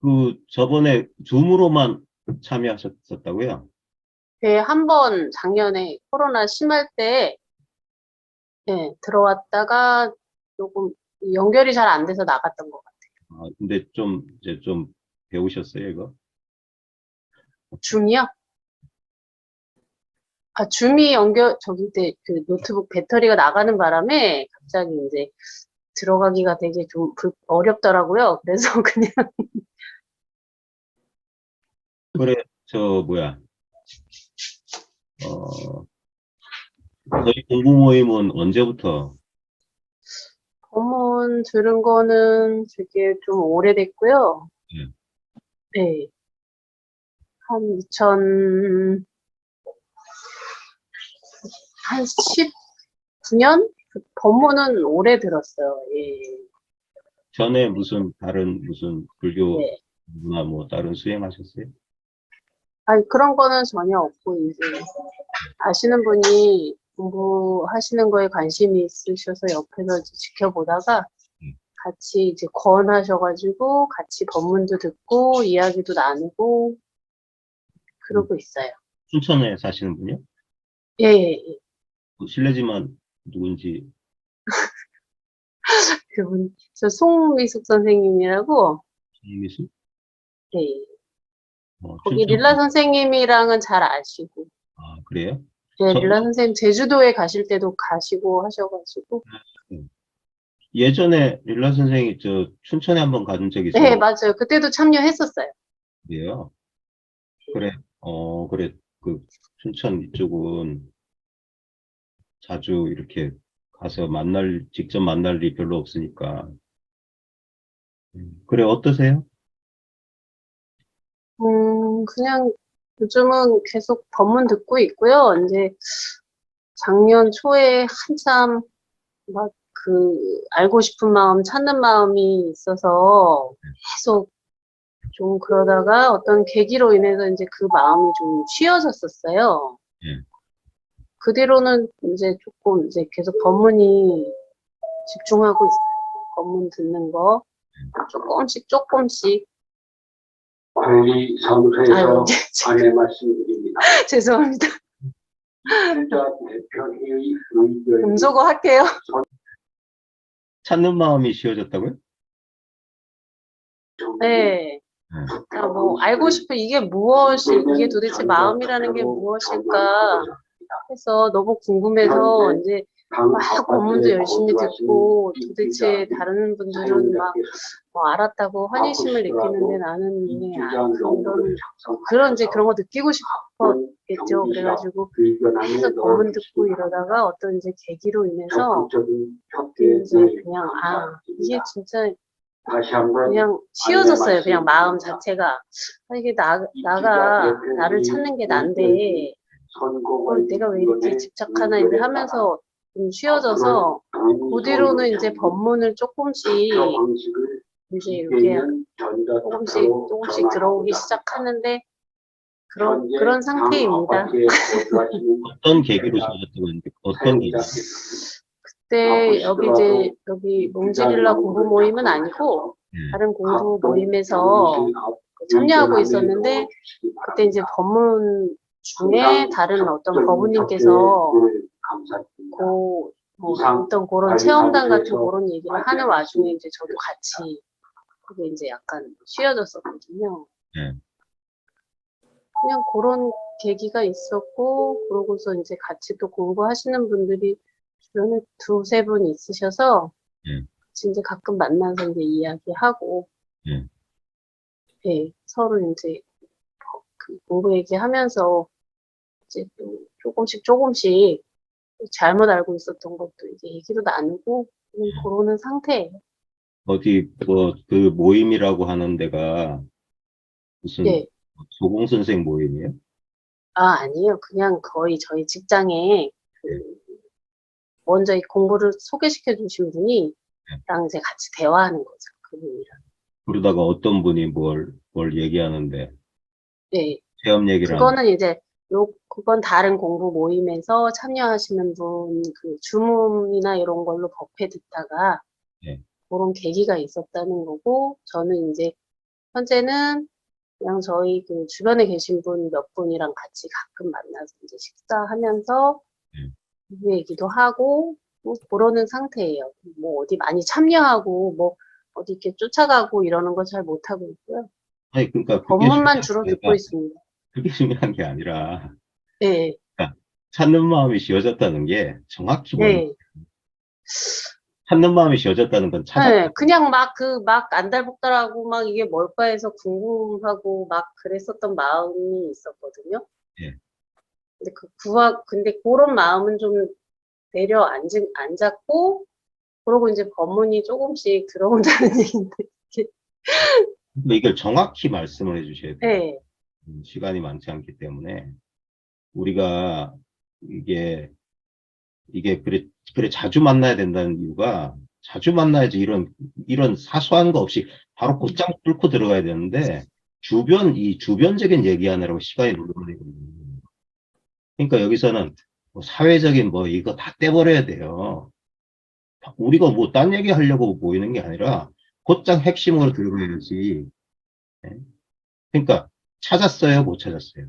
그 저번에 줌으로만 참여하셨었다고요? 네, 한 번 작년에 코로나 심할 때, 네, 들어왔다가 조금 연결이 잘 안 돼서 나갔던 것 같아요. 근데 좀 이제 좀 배우셨어요, 이거? 줌이요? 줌이 저기 때 그 노트북 배터리가 나가는 바람에 갑자기 이제 들어가기가 되게 좀 어렵더라고요. 그래서 그냥, 그래, 저 뭐야, 어, 저희 공부 모임은 언제부터? 법문 들은 거는 되게 좀 오래됐고요. 예, 네, 한 2000, 한 19년? 법문은 오래 들었어요. 예. 전에 무슨 불교 네. 문화 뭐 다른 수행하셨어요? 아니, 그런 거는 전혀 없고, 이제, 아시는 분이 공부하시는 거에 관심이 있으셔서 옆에서 이제 지켜보다가 음. 같이 이제 권하셔가지고 같이 법문도 듣고 이야기도 나누고 음, 그러고 있어요. 춘천에 사시는 분이요? 예, 예, 예. 실례지만 누군지. 그분, 저 송미숙 선생님이라고, 이미수? 예, 예. 거기 춘천. 릴라 선생님이랑은 잘 아시고, 그래요? 네, 저도 릴라 선생님 제주도에 가실 때도 가시고 하셔가지고, 음, 예전에 릴라 선생이 저 춘천에 한번 가본 적이 네, 있었는데요. 맞아요. 그때도 참여했었어요. 그래, 그래, 그 춘천 이쪽은 자주 이렇게 가서 직접 만날 일이 별로 없으니까. 그래, 어떠세요? 그냥 요즘은 계속 법문 듣고 있고요. 이제 작년 초에 한참 막 알고 싶은 마음, 찾는 마음이 있어서 계속 좀 그러다가 어떤 계기로 인해서 이제 그 마음이 좀 쉬어졌었어요. 예. 그 뒤로는 이제 조금 이제 계속 법문이 집중하고 있어요. 법문 듣는 거. 조금씩. 관리 아유, 사무소에서 안내 말씀드립니다. 죄송합니다. 주자 대표회의 의결 음소거 할게요. 찾는 마음이 쉬워졌다고요? 네. 그러니까 뭐 알고 싶은 이게 도대체 마음이라는 게 무엇일까 해서 너무 궁금해서 이제 막 법문도 열심히 듣고 도대체 다른 분들은 막 알았다고 환희심을 느끼는데 나는 왜 그런 이제 그런 거 느끼고 싶었겠죠. 그래가지고 계속 법문 듣고 이러다가 어떤 이제 계기로 인해서 이제 그냥 이게 진짜 다시 한번 그냥 쉬워졌어요. 그냥 마음 자체가. 이게 나를 찾는 게 난데, 내가 왜 이렇게 집착하나, 이렇게 하면서 좀 쉬워져서, 그 뒤로는 이제 법문을 조금씩, 이제 이렇게 조금씩 들어오기 시작하는데, 그런 상태입니다. 어떤 계기로 쉬워졌다고 했는데, 어떤 계기? 그때 여기 몽지릴라 공부 모임은 아니고, 다른 공부 모임에서 참여하고 있었는데, 그때 이제 법문 중에 다른 어떤 법우님께서 어떤 그런 체험단 같은 그런 얘기를 하는 와중에 이제 저도 같이 그게 이제 약간 쉬어졌었거든요. 예. 그냥 그런 계기가 있었고, 그러고서 이제 같이 또 공부하시는 분들이 주변에 두세 분 있으셔서, 예. 이제 가끔 만나서 이제 이야기하고, 예. 네, 서로 이제 그 공부 얘기하면서 이제 또 조금씩 잘못 알고 있었던 것도 이제 얘기도 나누고 그러는 상태예요. 그 모임이라고 하는 데가 무슨 네. 조공 선생 모임이에요? 아니에요. 그냥 거의 저희 직장에 예. 먼저 이 공부를 소개시켜 주신 분이 랑 이제 같이 대화하는 거죠. 그분이랑. 그러다가 어떤 분이 뭘 얘기하는데, 네. 체험 얘기를 하는데, 그거는 이제 그건 다른 공부 모임에서 참여하시는 분 주문이나 이런 걸로 법회 듣다가 예. 그런 계기가 있었다는 거고 저는 이제 현재는 그냥 저희 그 주변에 계신 분 몇 분이랑 같이 가끔 만나서 이제 식사하면서 부부 얘기도 하고 뭐 그러는 상태예요. 뭐 어디 많이 참여하고 뭐 어디 이렇게 쫓아가고 이러는 거 잘 못하고 있고요. 아니, 그러니까 법문만 주로 듣고 있습니다. 그게 중요한 게 아니라, 네, 그러니까 찾는 마음이 씌워졌다는 게 정확히 뭐냐. 네, 찾는 마음이 씌워졌다는 건 네, 찾았다. 그냥 막 안달복달하고 막 이게 뭘까 해서 궁금하고 막 그랬었던 마음이 있었거든요. 예. 근데 그런 마음은 좀 앉았고, 그러고 이제 법문이 조금씩 들어온다는 얘기인데, 근데 이걸 정확히 말씀을 해주셔야 돼요. 네, 시간이 많지 않기 때문에 우리가 이게 그래 자주 만나야 된다는 이유가 자주 만나야지 이런 사소한 거 없이 바로 곧장 뚫고 들어가야 되는데 이 주변적인 얘기하느라고 시간이 노려버리거든요. 그러니까 여기서는 뭐 사회적인 뭐 이거 다 떼버려야 돼요. 우리가 뭐 딴 얘기 하려고 모이는 게 아니라 곧장 핵심으로 들어가야지. 네? 그러니까 찾았어요, 못 찾았어요?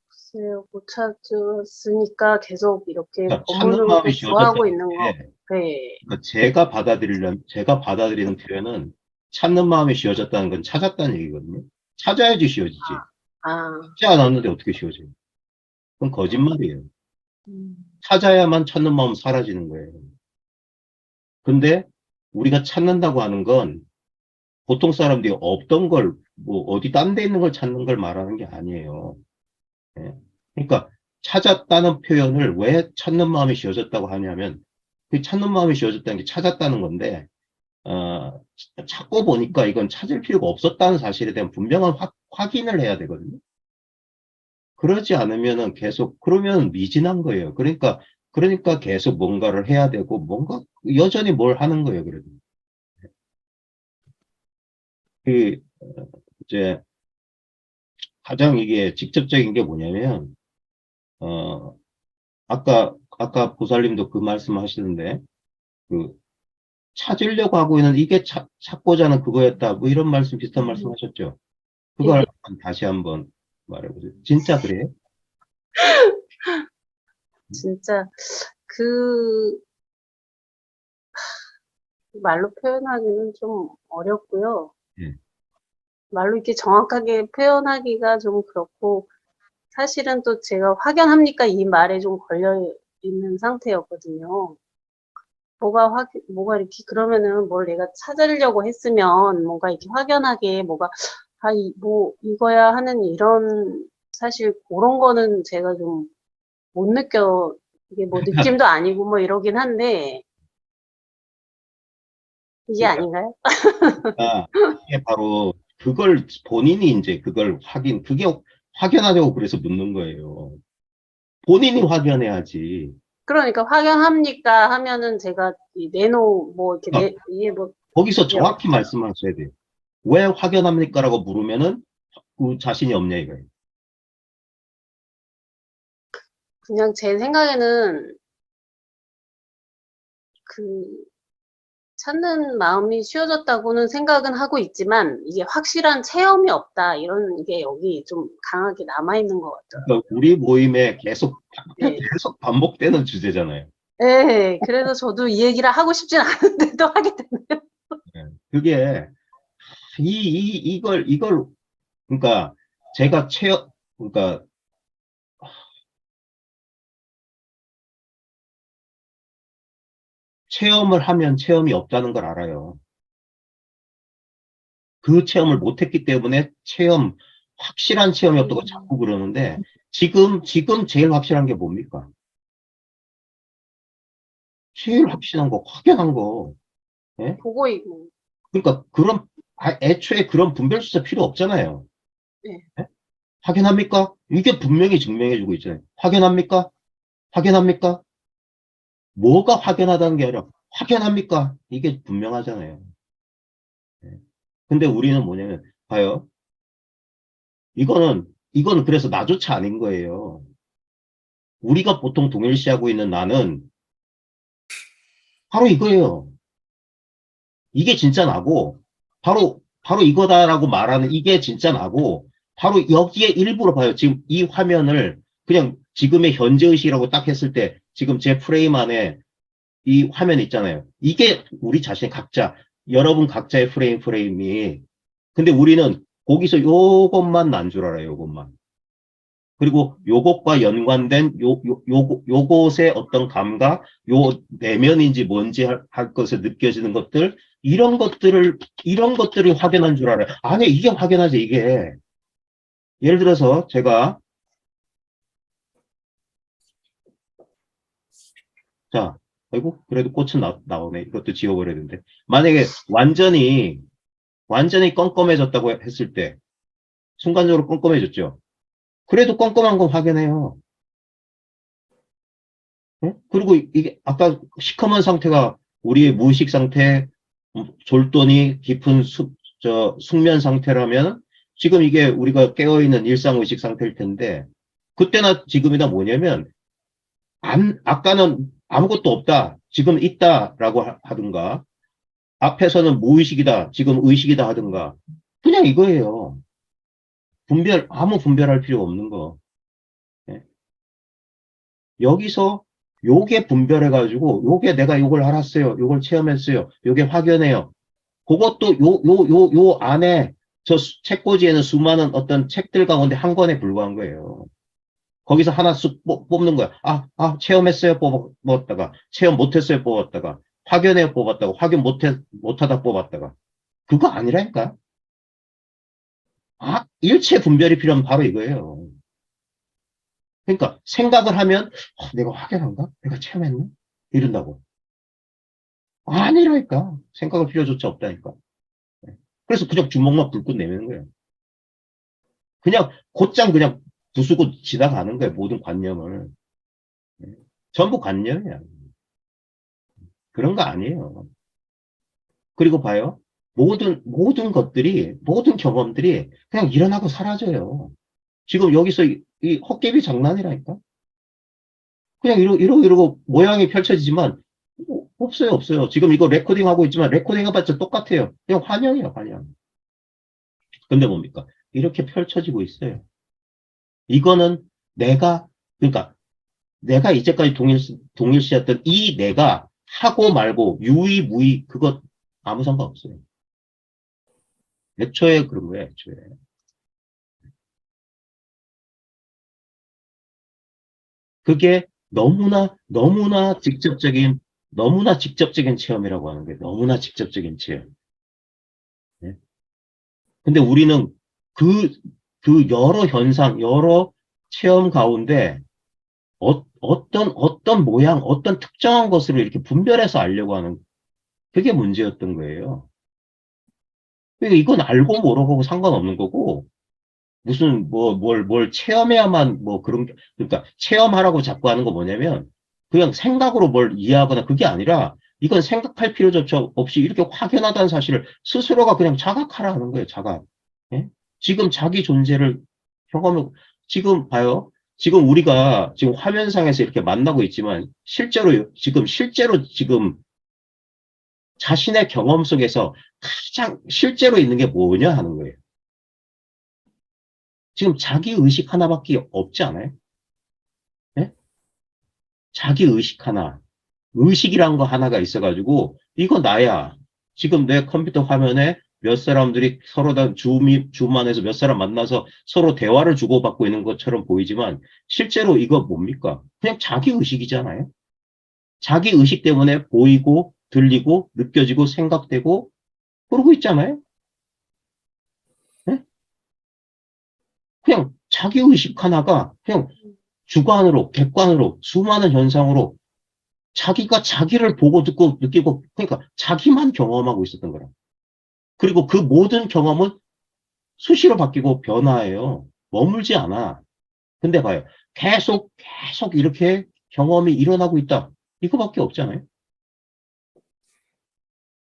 글쎄요, 못 찾았으니까 계속 이렇게 그러니까 찾는 법문으로 마음이 또 구하고 씌워졌다는 있는 거. 게 네, 그러니까 제가 받아들이는 표현은 찾는 마음이 씌워졌다는 건 찾았다는 얘기거든요. 찾아야지 씌워지지. 아, 찾지 않았는데 어떻게 씌워져요? 그건 거짓말이에요. 음, 찾아야만 찾는 마음 사라지는 거예요. 근데 우리가 찾는다고 하는 건 보통 사람들이 없던 걸, 뭐, 어디 딴 데 있는 걸 찾는 걸 말하는 게 아니에요. 예. 그러니까 찾았다는 표현을 왜 찾는 마음이 씌워졌다고 하냐면 그 찾는 마음이 씌워졌다는 게 찾았다는 건데 어, 찾고 보니까 이건 찾을 필요가 없었다는 사실에 대한 분명한 확인을 해야 되거든요. 그러지 않으면은 그러면 미진한 거예요. 그러니까 계속 뭔가를 해야 되고, 여전히 뭘 하는 거예요, 그래도. 그, 이제, 가장 이게 직접적인 게 뭐냐면, 어, 아까 보살님도 그 말씀 하시는데, 그, 찾으려고 하고 있는 이게 찾고자 하는 그거였다. 뭐 이런 비슷한 말씀 하셨죠? 예, 그걸 다시 한번 말해보세요. 진짜 그래요? 진짜 그 말로 표현하기는 좀 어렵고요. 예. 말로 이렇게 정확하게 표현하기가 좀 그렇고, 사실은 또 제가 확연합니까? 이 말에 좀 걸려 있는 상태였거든요. 뭐가 이렇게, 그러면은 뭘 내가 찾으려고 했으면, 뭔가 이렇게 확연하게, 이거야 하는 이런, 사실 그런 거는 제가 좀 못 이게 뭐 느낌도 아니고 뭐 이러긴 한데, 이게 아닌가요? 그러니까 이게 바로 본인이 이제 그게 확연하려고 그래서 묻는 거예요. 본인이 확연해야지. 그러니까 확연합니까? 하면은 제가 뭐 이렇게 그러니까 이게 뭐 거기서 이게 정확히 말씀하셔야 돼요. 왜 확연합니까? 라고 물으면은 그 자신이 없냐 이거예요. 그냥 제 생각에는 그 찾는 마음이 쉬워졌다고는 생각은 하고 있지만 이게 확실한 체험이 없다 이런 게 여기 좀 강하게 남아 있는 것 같더라고요. 그러니까 우리 모임에 네. 계속 반복되는 주제잖아요. 네, 그래서 저도 이 얘기를 하고 싶진 않은데도 하게 되네요. 예. 그게 이걸 그러니까 제가 그러니까 체험을 하면 체험이 없다는 걸 알아요. 그 체험을 못했기 때문에 확실한 체험이 없다고 자꾸 그러는데, 지금 제일 확실한 게 뭡니까? 제일 확실한 거, 확연한 거. 예? 보고 있고. 그러니까 애초에 그런 분별수사 필요 없잖아요. 네. 예? 확연합니까? 이게 분명히 증명해주고 있잖아요. 확연합니까? 확연합니까? 뭐가 확연하다는 게 아니라, 확연합니까? 이게 분명하잖아요. 예. 근데 우리는 뭐냐면, 봐요. 이거는 그래서 나조차 아닌 거예요. 우리가 보통 동일시하고 있는 나는 바로 이거예요. 이게 진짜 나고, 바로 이거다라고 말하는 이게 진짜 나고, 바로 여기에 일부러 봐요. 지금 이 화면을 그냥 지금의 현재의식이라고 딱 했을 때, 지금 제 프레임 안에 이 화면 있잖아요. 이게 우리 자신 각자, 여러분 각자의 프레임이. 근데 우리는 거기서 요것만 난 줄 알아요, 요것만. 그리고 요것과 연관된 요것의 어떤 감각, 요 내면인지 뭔지 할 것에 느껴지는 것들, 이런 것들이 확연한 줄 알아요. 아니, 이게 확연하지, 이게. 예를 들어서 제가, 자, 아이고, 그래도 꽃은 나오네. 이것도 지워버려야 되는데. 만약에 완전히 껌껌해졌다고 했을 때, 순간적으로 껌껌해졌죠. 그래도 껌껌한 건 확연해요. 응? 그리고 이게 아까 시커먼 상태가 우리의 무의식 상태, 졸도니 깊은 숙면 상태라면 지금 이게 우리가 깨어있는 일상의식 상태일 텐데 그때나 지금이나 뭐냐면 아까는 아무것도 없다. 지금 있다라고 하든가 앞에서는 무의식이다. 지금 의식이다 하든가 그냥 이거예요. 아무 분별할 필요 없는 거. 예. 여기서 요게 분별해가지고 요게 내가 요걸 알았어요. 요걸 체험했어요. 요게 확연해요. 그것도 요 안에 저 책꽂이에는 수많은 어떤 책들 가운데 한 권에 불과한 거예요. 거기서 하나 쑥 뽑는 거야. 체험했어요. 뽑았다가, 체험 못했어요. 뽑았다가, 확연해요. 뽑았다가, 확연 못하다 뽑았다가. 그거 아니라니까? 일체 분별이 필요한 바로 이거예요. 그러니까 생각을 하면, 내가 확연한가? 내가 체험했나? 이런다고. 아니라니까. 생각할 필요조차 없다니까. 그래서 그냥 주먹만 불끈 내미는 거예요. 그냥 곧장 그냥 부수고 지나가는 거예요. 모든 관념을. 전부 관념이야. 그런 거 아니에요. 그리고 봐요. 모든 경험들이 그냥 일어나고 사라져요. 지금 여기서 이 헛개비 장난이라니까? 그냥 이러고 모양이 펼쳐지지만, 없어요. 지금 이거 레코딩 하고 있지만, 레코딩 해봤자 똑같아요. 그냥 환영이에요, 환영. 근데 뭡니까? 이렇게 펼쳐지고 있어요. 이거는 그러니까 내가 이제까지 동일시했던 이 내가 하고 말고 유의무의 그것 아무 상관없어요. 애초에 그런 거예요. 애초에. 그게 너무나 직접적인 체험이라고 하는 거예요. 너무나 직접적인 체험. 네? 근데 우리는 그, 그 여러 현상, 여러 체험 가운데 어떤 모양, 어떤 특정한 것으로 이렇게 분별해서 알려고 하는 그게 문제였던 거예요. 그러니까 이건 알고 모르고 상관없는 거고, 무슨, 뭘 체험해야만, 그러니까, 체험하라고 자꾸 하는 거 뭐냐면, 그냥 생각으로 뭘 이해하거나 그게 아니라, 이건 생각할 필요조차 없이 이렇게 확연하다는 사실을 스스로가 그냥 자각하라는 거예요, 자각. 예? 지금 자기 존재를 지금 봐요. 지금 우리가 지금 화면상에서 이렇게 만나고 있지만, 실제로 지금 자신의 경험 속에서 가장 실제로 있는 게 뭐냐 하는 거예요. 지금 자기 의식 하나밖에 없지 않아요? 네? 자기 의식 하나. 의식이란 거 하나가 있어가지고, 이거 나야. 지금 내 컴퓨터 화면에 몇 사람들이 서로 다 줌 안에서 몇 사람 만나서 서로 대화를 주고받고 있는 것처럼 보이지만, 실제로 이거 뭡니까? 그냥 자기 의식이잖아요? 자기 의식 때문에 보이고, 들리고, 느껴지고, 생각되고, 그러고 있잖아요? 네? 그냥 자기 의식 하나가 그냥 주관으로, 객관으로, 수많은 현상으로 자기가 자기를 보고 듣고 느끼고, 그러니까 자기만 경험하고 있었던 거라. 그리고 그 모든 경험은 수시로 바뀌고 변화해요. 머물지 않아. 근데 봐요. 계속 이렇게 경험이 일어나고 있다. 이거밖에 없잖아요.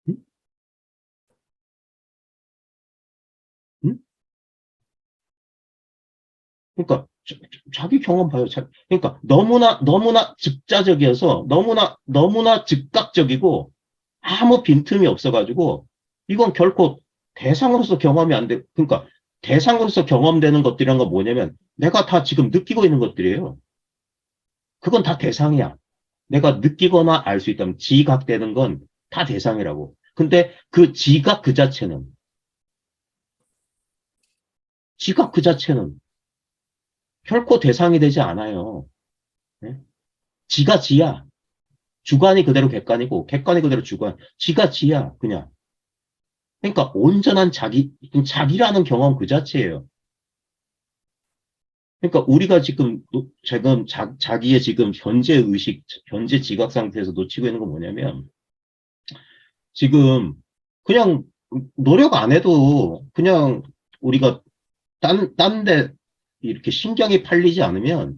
응? 응? 그러니까 자기 경험 봐요. 그러니까 너무나 즉자적이어서 너무나 즉각적이고 아무 빈틈이 없어가지고 이건 결코 대상으로서 경험이 안 돼. 그러니까 대상으로서 경험되는 것들이란 건 뭐냐면 내가 다 지금 느끼고 있는 것들이에요. 그건 다 대상이야. 내가 느끼거나 알 수 있다면 지각되는 건 다 대상이라고. 근데 그 지각 그 자체는 결코 대상이 되지 않아요. 네? 지가 지야. 주관이 그대로 객관이고 객관이 그대로 주관. 지가 지야 그냥. 그러니까 온전한 자기라는 경험 그 자체예요. 그러니까 우리가 지금 자기의 지금 현재 의식, 현재 지각 상태에서 놓치고 있는 건 뭐냐면 지금 그냥 노력 안 해도 그냥 우리가 딴 데 이렇게 신경이 팔리지 않으면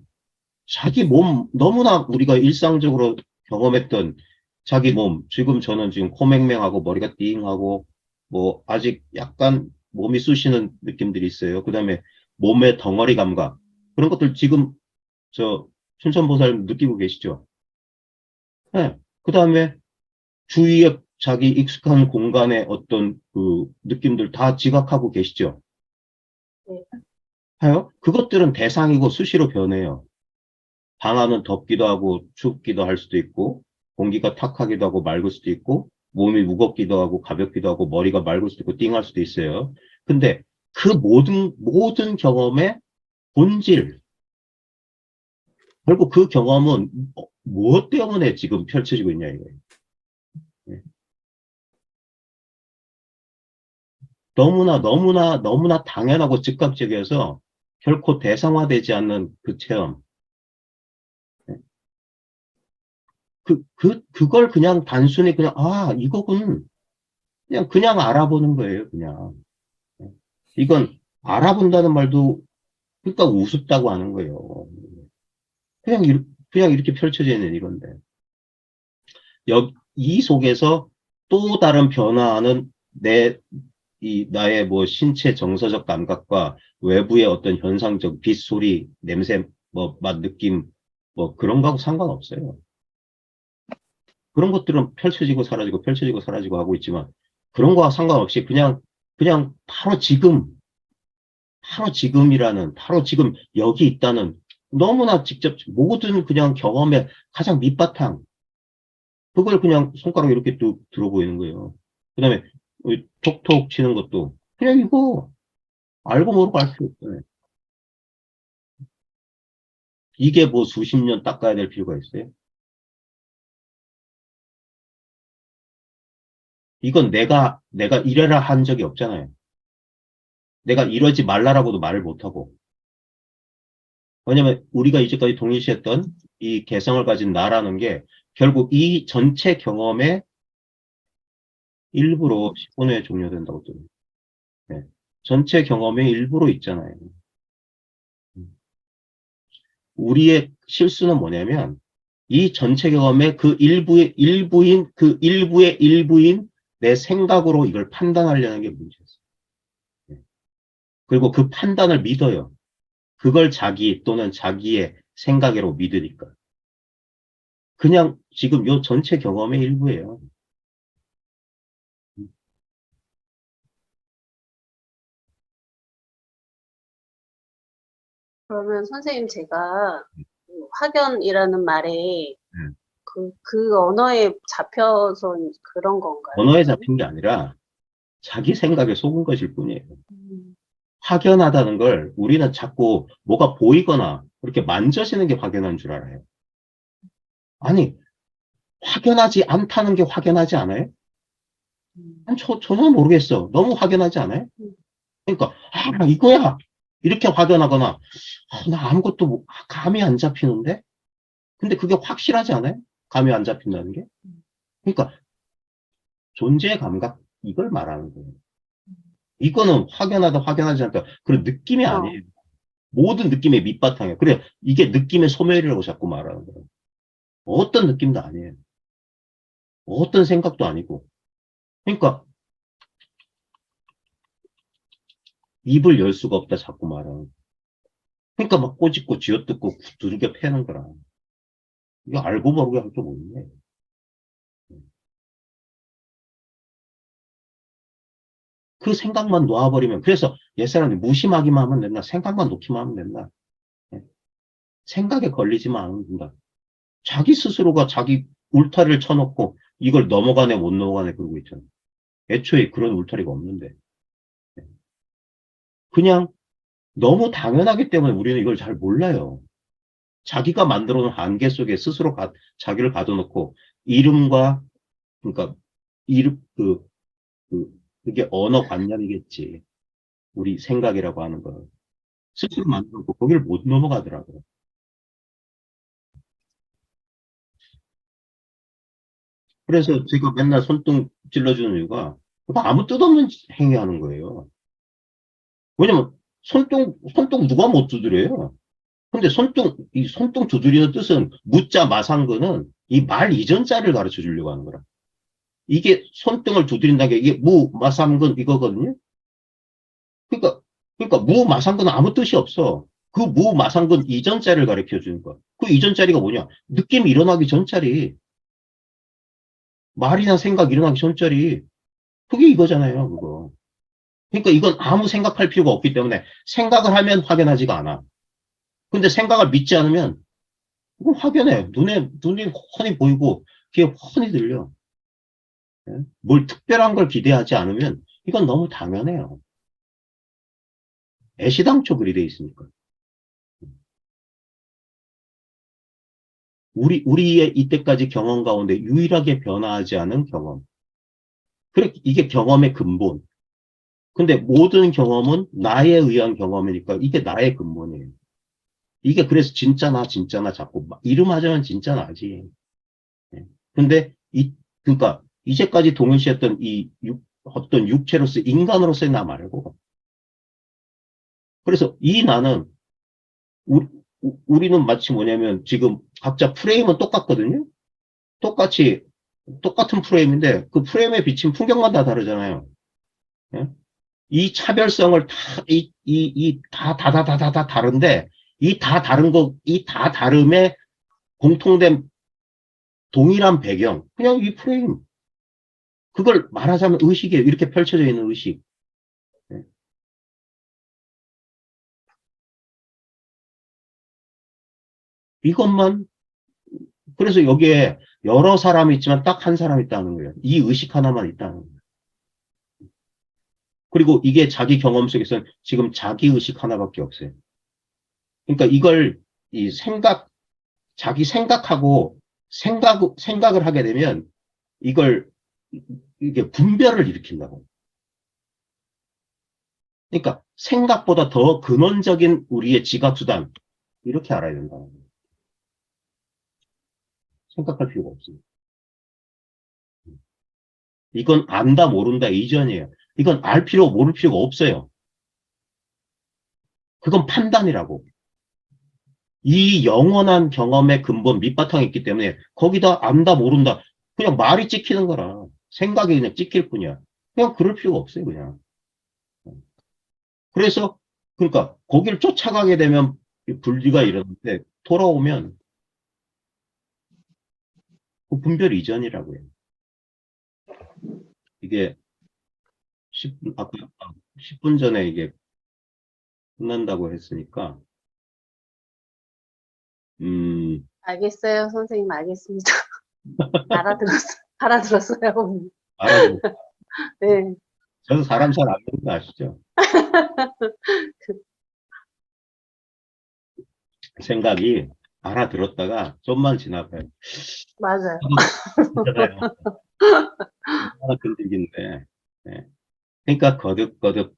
자기 몸 너무나 우리가 일상적으로 경험했던 자기 몸 지금 저는 지금 코맹맹하고 머리가 띵하고 뭐 아직 약간 몸이 쑤시는 느낌들이 있어요. 그다음에 몸의 덩어리 감각 그런 것들 지금 저 춘천보살 느끼고 계시죠? 네. 그다음에 주위에 자기 익숙한 공간의 어떤 그 느낌들 다 지각하고 계시죠? 네. 하요? 그것들은 대상이고 수시로 변해요. 방안은 덥기도 하고 춥기도 할 수도 있고 공기가 탁하기도 하고 맑을 수도 있고 몸이 무겁기도 하고 가볍기도 하고 머리가 맑을 수도 있고 띵할 수도 있어요. 근데 그 모든 경험의 본질 결국 그 경험은 무엇 때문에 지금 펼쳐지고 있냐 이거예요. 네. 너무나 당연하고 즉각적이어서 결코 대상화되지 않는 그 체험. 네. 그걸 그냥 단순히 그냥, 이거군. 그냥 알아보는 거예요, 그냥. 네. 이건 알아본다는 말도, 그러니까 우습다고 하는 거예요. 그냥, 그냥 이렇게 펼쳐져 있는 이건데. 이 속에서 또 다른 변화하는 나의 뭐 신체 정서적 감각과 외부의 어떤 현상적 빛, 소리, 냄새, 뭐 맛, 느낌, 뭐 그런 거하고 상관없어요. 그런 것들은 펼쳐지고 사라지고 하고 있지만 그런 거와 상관없이 그냥 바로 지금 여기 있다는 너무나 직접 모든 그냥 경험의 가장 밑바탕 그걸 그냥 손가락 이렇게 또 들어 보이는 거예요. 그 다음에 톡톡 치는 것도 그냥 이거 알고 모르고 알 필요 없어요. 이게 뭐 수십 년 닦아야 될 필요가 있어요? 이건 내가 이래라 한 적이 없잖아요. 내가 이러지 말라라고도 말을 못하고. 왜냐면 우리가 이제까지 동일시했던 이 개성을 가진 나라는 게 결국 이 전체 경험의 일부로 10분 후에 종료된다고 또. 네. 전체 경험의 일부로 있잖아요. 우리의 실수는 뭐냐면 이 전체 경험의 그 일부의 일부인 내 생각으로 이걸 판단하려는 게 문제였어요. 네. 그리고 그 판단을 믿어요. 그걸 자기 또는 자기의 생각으로 믿으니까. 그냥 지금 요 전체 경험의 일부예요. 그러면 선생님 제가 그 확연이라는 말에 네. 그 언어에 잡혀서 그런 건가요? 언어에 잡힌 게 아니라 자기 생각에 속은 것일 뿐이에요. 음, 확연하다는 걸 우리는 자꾸 뭐가 보이거나 그렇게 만져지는 게 확연한 줄 알아요. 아니, 확연하지 않다는 게 확연하지 않아요? 음, 아니, 전혀 모르겠어. 너무 확연하지 않아요? 음, 그러니까, 이거야. 이렇게 확연하거나, 나 아무것도 감이 안 잡히는데? 근데 그게 확실하지 않아요? 감이 안 잡힌다는 게? 그러니까, 존재 감각, 이걸 말하는 거예요. 이거는 확연하지 않다. 그런 느낌이 어, 아니에요. 모든 느낌의 밑바탕이에요. 그래, 이게 느낌의 소멸이라고 자꾸 말하는 거예요. 어떤 느낌도 아니에요. 어떤 생각도 아니고. 그러니까, 입을 열 수가 없다, 자꾸 말하는 거예요. 그러니까 막 꼬집고 쥐어뜯고 두들겨 패는 거라. 이거 알고 모르게 할 게 뭐있네. 그 생각만 놓아버리면, 그래서 옛사람이 무심하기만 하면 된다. 생각만 놓기만 하면 된다. 예. 생각에 걸리지만 않으면 된다. 자기 스스로가 자기 울타리를 쳐놓고 이걸 넘어가네 못 넘어가네 그러고 있잖아. 애초에 그런 울타리가 없는데. 예. 그냥 너무 당연하기 때문에 우리는 이걸 잘 몰라요. 자기가 만들어 놓은 한계 속에 스스로 자기를 가둬놓고 이름과, 그러니까 이름, 그게 언어관념이겠지. 우리 생각이라고 하는 거. 스스로 만들고 거기를 못 넘어가더라고요. 그래서 제가 맨날 손등 찔러주는 이유가 그거 아무 뜻없는 행위하는 거예요. 왜냐면 손등 누가 못 두드려요? 근데 이 손등 두드리는 뜻은 무자 마상근은 이 말 이전 자를 가르쳐 주려고 하는 거라. 이게 손등을 두드린다는 게 이게 무 마상근 이거거든요. 그러니까 무 마상근은 아무 뜻이 없어. 그 무 마상근 이전 자를 가르쳐 주는 거야. 그 이전 자리가 뭐냐? 느낌이 일어나기 전 자리. 말이나 생각 일어나기 전 자리. 그게 이거잖아요, 그거. 그러니까 이건 아무 생각할 필요가 없기 때문에 생각을 하면 확연하지가 않아. 근데 생각을 믿지 않으면 이건 확연해. 눈에 훤히 보이고 귀에 훤히 들려. 예? 뭘 특별한 걸 기대하지 않으면 이건 너무 당연해요. 애시당초 그리 돼 있으니까. 우리의 이때까지 경험 가운데 유일하게 변화하지 않은 경험. 그래, 이게 경험의 근본. 근데 모든 경험은 나에 의한 경험이니까 이게 나의 근본이에요. 이게 그래서 진짜나 자꾸 이름하자면 진짜 나지. 예. 근데 그러니까 이제까지 동일시했던 어떤 육체로서 인간으로서의 나 말고 그래서 이 나는 우리, 우리는 마치 뭐냐면 지금 각자 프레임은 똑같거든요. 똑같이 똑같은 프레임인데 그 프레임에 비친 풍경만 다 다르잖아요. 예? 이 차별성을 다 다른데 이 다 다름의 공통된 동일한 배경 그냥 이 프레임 그걸 말하자면 의식이에요. 이렇게 펼쳐져 있는 의식. 예. 이것만 그래서 여기에 여러 사람이 있지만 딱 한 사람 있다는 거예요. 이 의식 하나만 있다는 거예요. 그리고 이게 자기 경험 속에서는 지금 자기 의식 하나밖에 없어요. 그러니까 이걸 이 자기 생각하고 생각을 하게 되면 이걸 이게 분별을 일으킨다고. 그러니까 생각보다 더 근원적인 우리의 지각수단 이렇게 알아야 된다. 생각할 필요가 없습니다. 이건 안다 모른다 이전이에요. 이건 알 필요 모를 필요가 없어요. 그건 판단이라고. 이 영원한 경험의 근본 밑바탕이 있기 때문에 거기다 안다 모른다 그냥 말이 찍히는 거라. 생각이 그냥 찍힐 뿐이야. 그냥 그럴 필요가 없어요 그냥. 그래서 그러니까 거기를 쫓아가게 되면 분리가 일어나는데 돌아오면 그 분별 이전이라고요. 이게 10분 아까 10분 전에 이게 끝난다고 했으니까 음 알겠어요, 선생님, 알겠습니다. 알아들었어요. 알아도 네. 저는 사람 잘 안 되는 거 아시죠? 생각이 알아들었다가 좀만 지나가요. 맞아요. 있잖아요. 하나 건드리긴데. 네. 그러니까 거듭거듭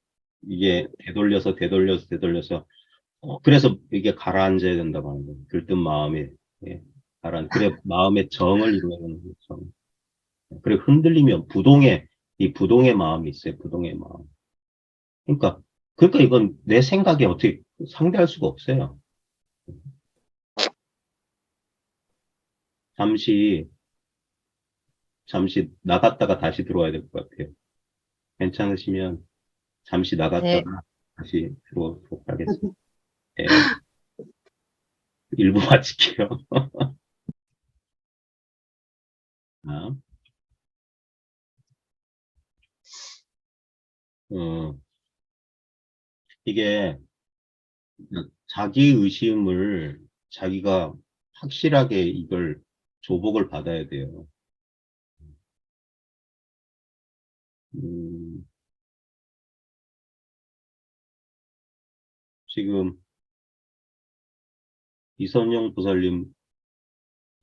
이게 되돌려서 그래서 이게 가라앉아야 된다고 하는 거예요. 들뜬 마음에 예, 그래 마음의 정을 이루는 정. 그래 흔들리면 이 부동의 마음이 있어요. 부동의 마음. 그러니까 이건 내 생각에 어떻게 상대할 수가 없어요. 잠시 나갔다가 다시 들어와야 될 것 같아요. 괜찮으시면 잠시 네. 나갔다가 다시 들어오도록 하겠습니다. 네, 1부 마칠게요. 아. 어, 이게 자기 의심을 자기가 확실하게 이걸 조복을 받아야 돼요. 음, 지금 이선영 부살님,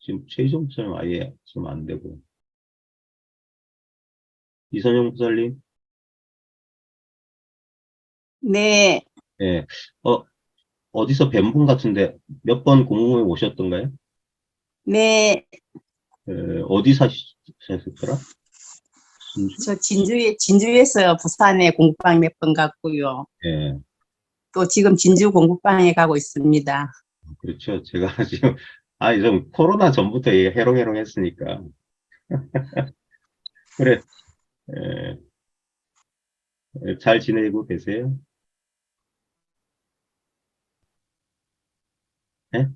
지금 최희정 부살님 아예 지금 안 되고, 이선영 부살님, 네, 예, 어디서 뵌 분 같은데 몇 번 공무원에 오셨던가요? 네, 어디 사셨더라? 진주? 저 진주에서 부산에 공부방 몇 번 갔고요. 예, 또 지금 진주 공부방에 가고 있습니다. 그렇죠. 제가 지금, 좀 코로나 전부터 해롱해롱 했으니까. 그래, 예, 잘 지내고 계세요? 예?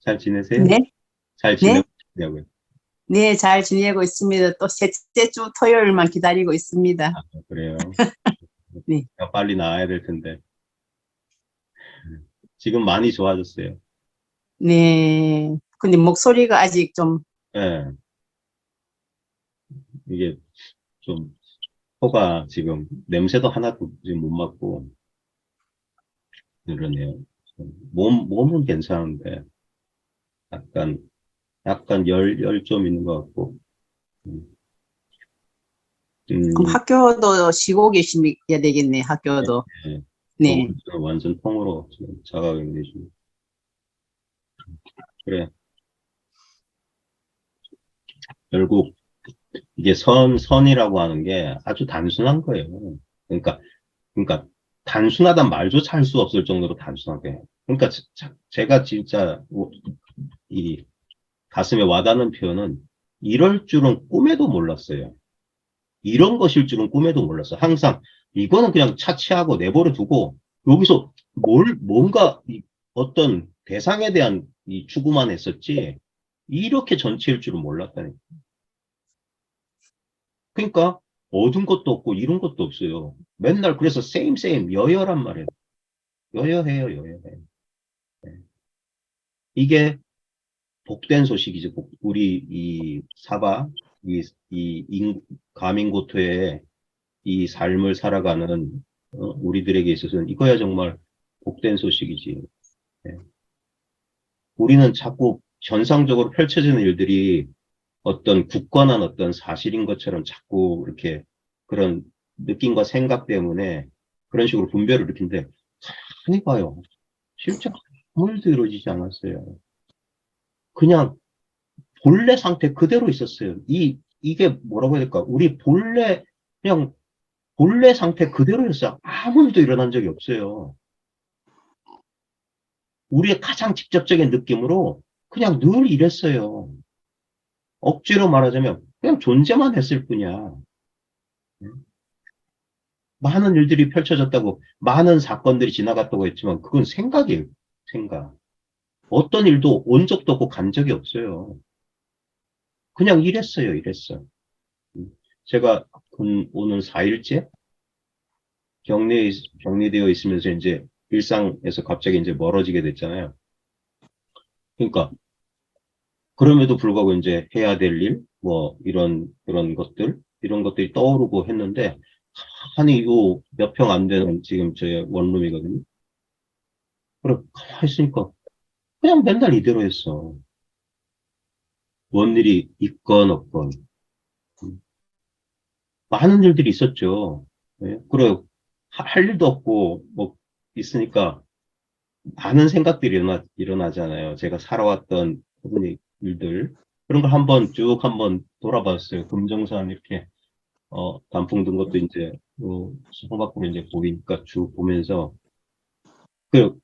잘 지내세요? 네, 잘 네, 지내고 계냐고요? 네, 잘 지내고 있습니다. 또 셋째 주 토요일만 기다리고 있습니다. 그래요. 네. 빨리 나아야 될 텐데. 지금 많이 좋아졌어요. 네, 근데 목소리가 아직 좀, 예, 이게 좀, 코가 지금 냄새도 하나도 지금 못 맡고, 그러네요. 몸은 괜찮은데, 약간, 열 좀 있는 것 같고, 음, 그럼 음, 학교도 쉬고 계셔야 되겠네, 학교도. 예, 네, 완전 통으로 지금 자가격리. 그래, 결국, 이게 선이라고 하는 게 아주 단순한 거예요. 그러니까, 단순하단 말조차 할 수 없을 정도로 단순하게. 그러니까, 제가 진짜, 이 가슴에 와닿는 표현은, 이럴 줄은 꿈에도 몰랐어요. 이런 것일 줄은 꿈에도 몰랐어요. 항상, 이거는 그냥 차치하고 내버려 두고, 여기서 뭔가, 어떤 대상에 대한 이 추구만 했었지, 이렇게 전체일 줄은 몰랐다니까. 그러니까 얻은 것도 없고 이룬 것도 없어요. 맨날 그래서 same 여여란 말이에요. 여여해요, 여여해. 네. 이게 복된 소식이죠. 우리 이 사바, 가민고토의 이 삶을 살아가는 우리들에게 있어서는 이거야 정말 복된 소식이지. 네. 우리는 자꾸 현상적으로 펼쳐지는 일들이 어떤 굳건한 어떤 사실인 것처럼 자꾸 이렇게 그런 느낌과 생각 때문에 그런 식으로 분별을 일으키는데 가만히 봐요. 실제 아무 일도 이루어지지 않았어요. 그냥 본래 상태 그대로 있었어요. 이게 뭐라고 해야 될까? 우리 그냥 본래 상태 그대로였어요. 아무 일도 일어난 적이 없어요. 우리의 가장 직접적인 느낌으로 그냥 늘 이랬어요. 억지로 말하자면 그냥 존재만 했을 뿐이야. 많은 일들이 펼쳐졌다고, 많은 사건들이 지나갔다고 했지만, 그건 생각이에요. 생각. 어떤 일도 온 적도 없고 간 적이 없어요. 그냥 이랬어요, 이랬어. 제가 오늘 4일째 격리되어 있으면서 이제 일상에서 갑자기 이제 멀어지게 됐잖아요. 그러니까, 그럼에도 불구하고 이제 해야 될 일, 뭐, 이런 것들이 떠오르고 했는데, 가만히 요 몇 평 안 되는 지금 저의 원룸이거든요. 그래, 가만히 있으니까 그냥 맨날 이대로 했어. 뭔 일이 있건 없건. 많은 일들이 있었죠. 예? 그래, 할 일도 없고, 뭐, 있으니까 많은 생각들이 일어나잖아요. 제가 살아왔던 모든 일들. 그런 걸 한번 돌아봤어요. 금정산 이렇게, 단풍 든 것도 이제, 창밖으로 이제 보이니까 쭉 보면서, 그,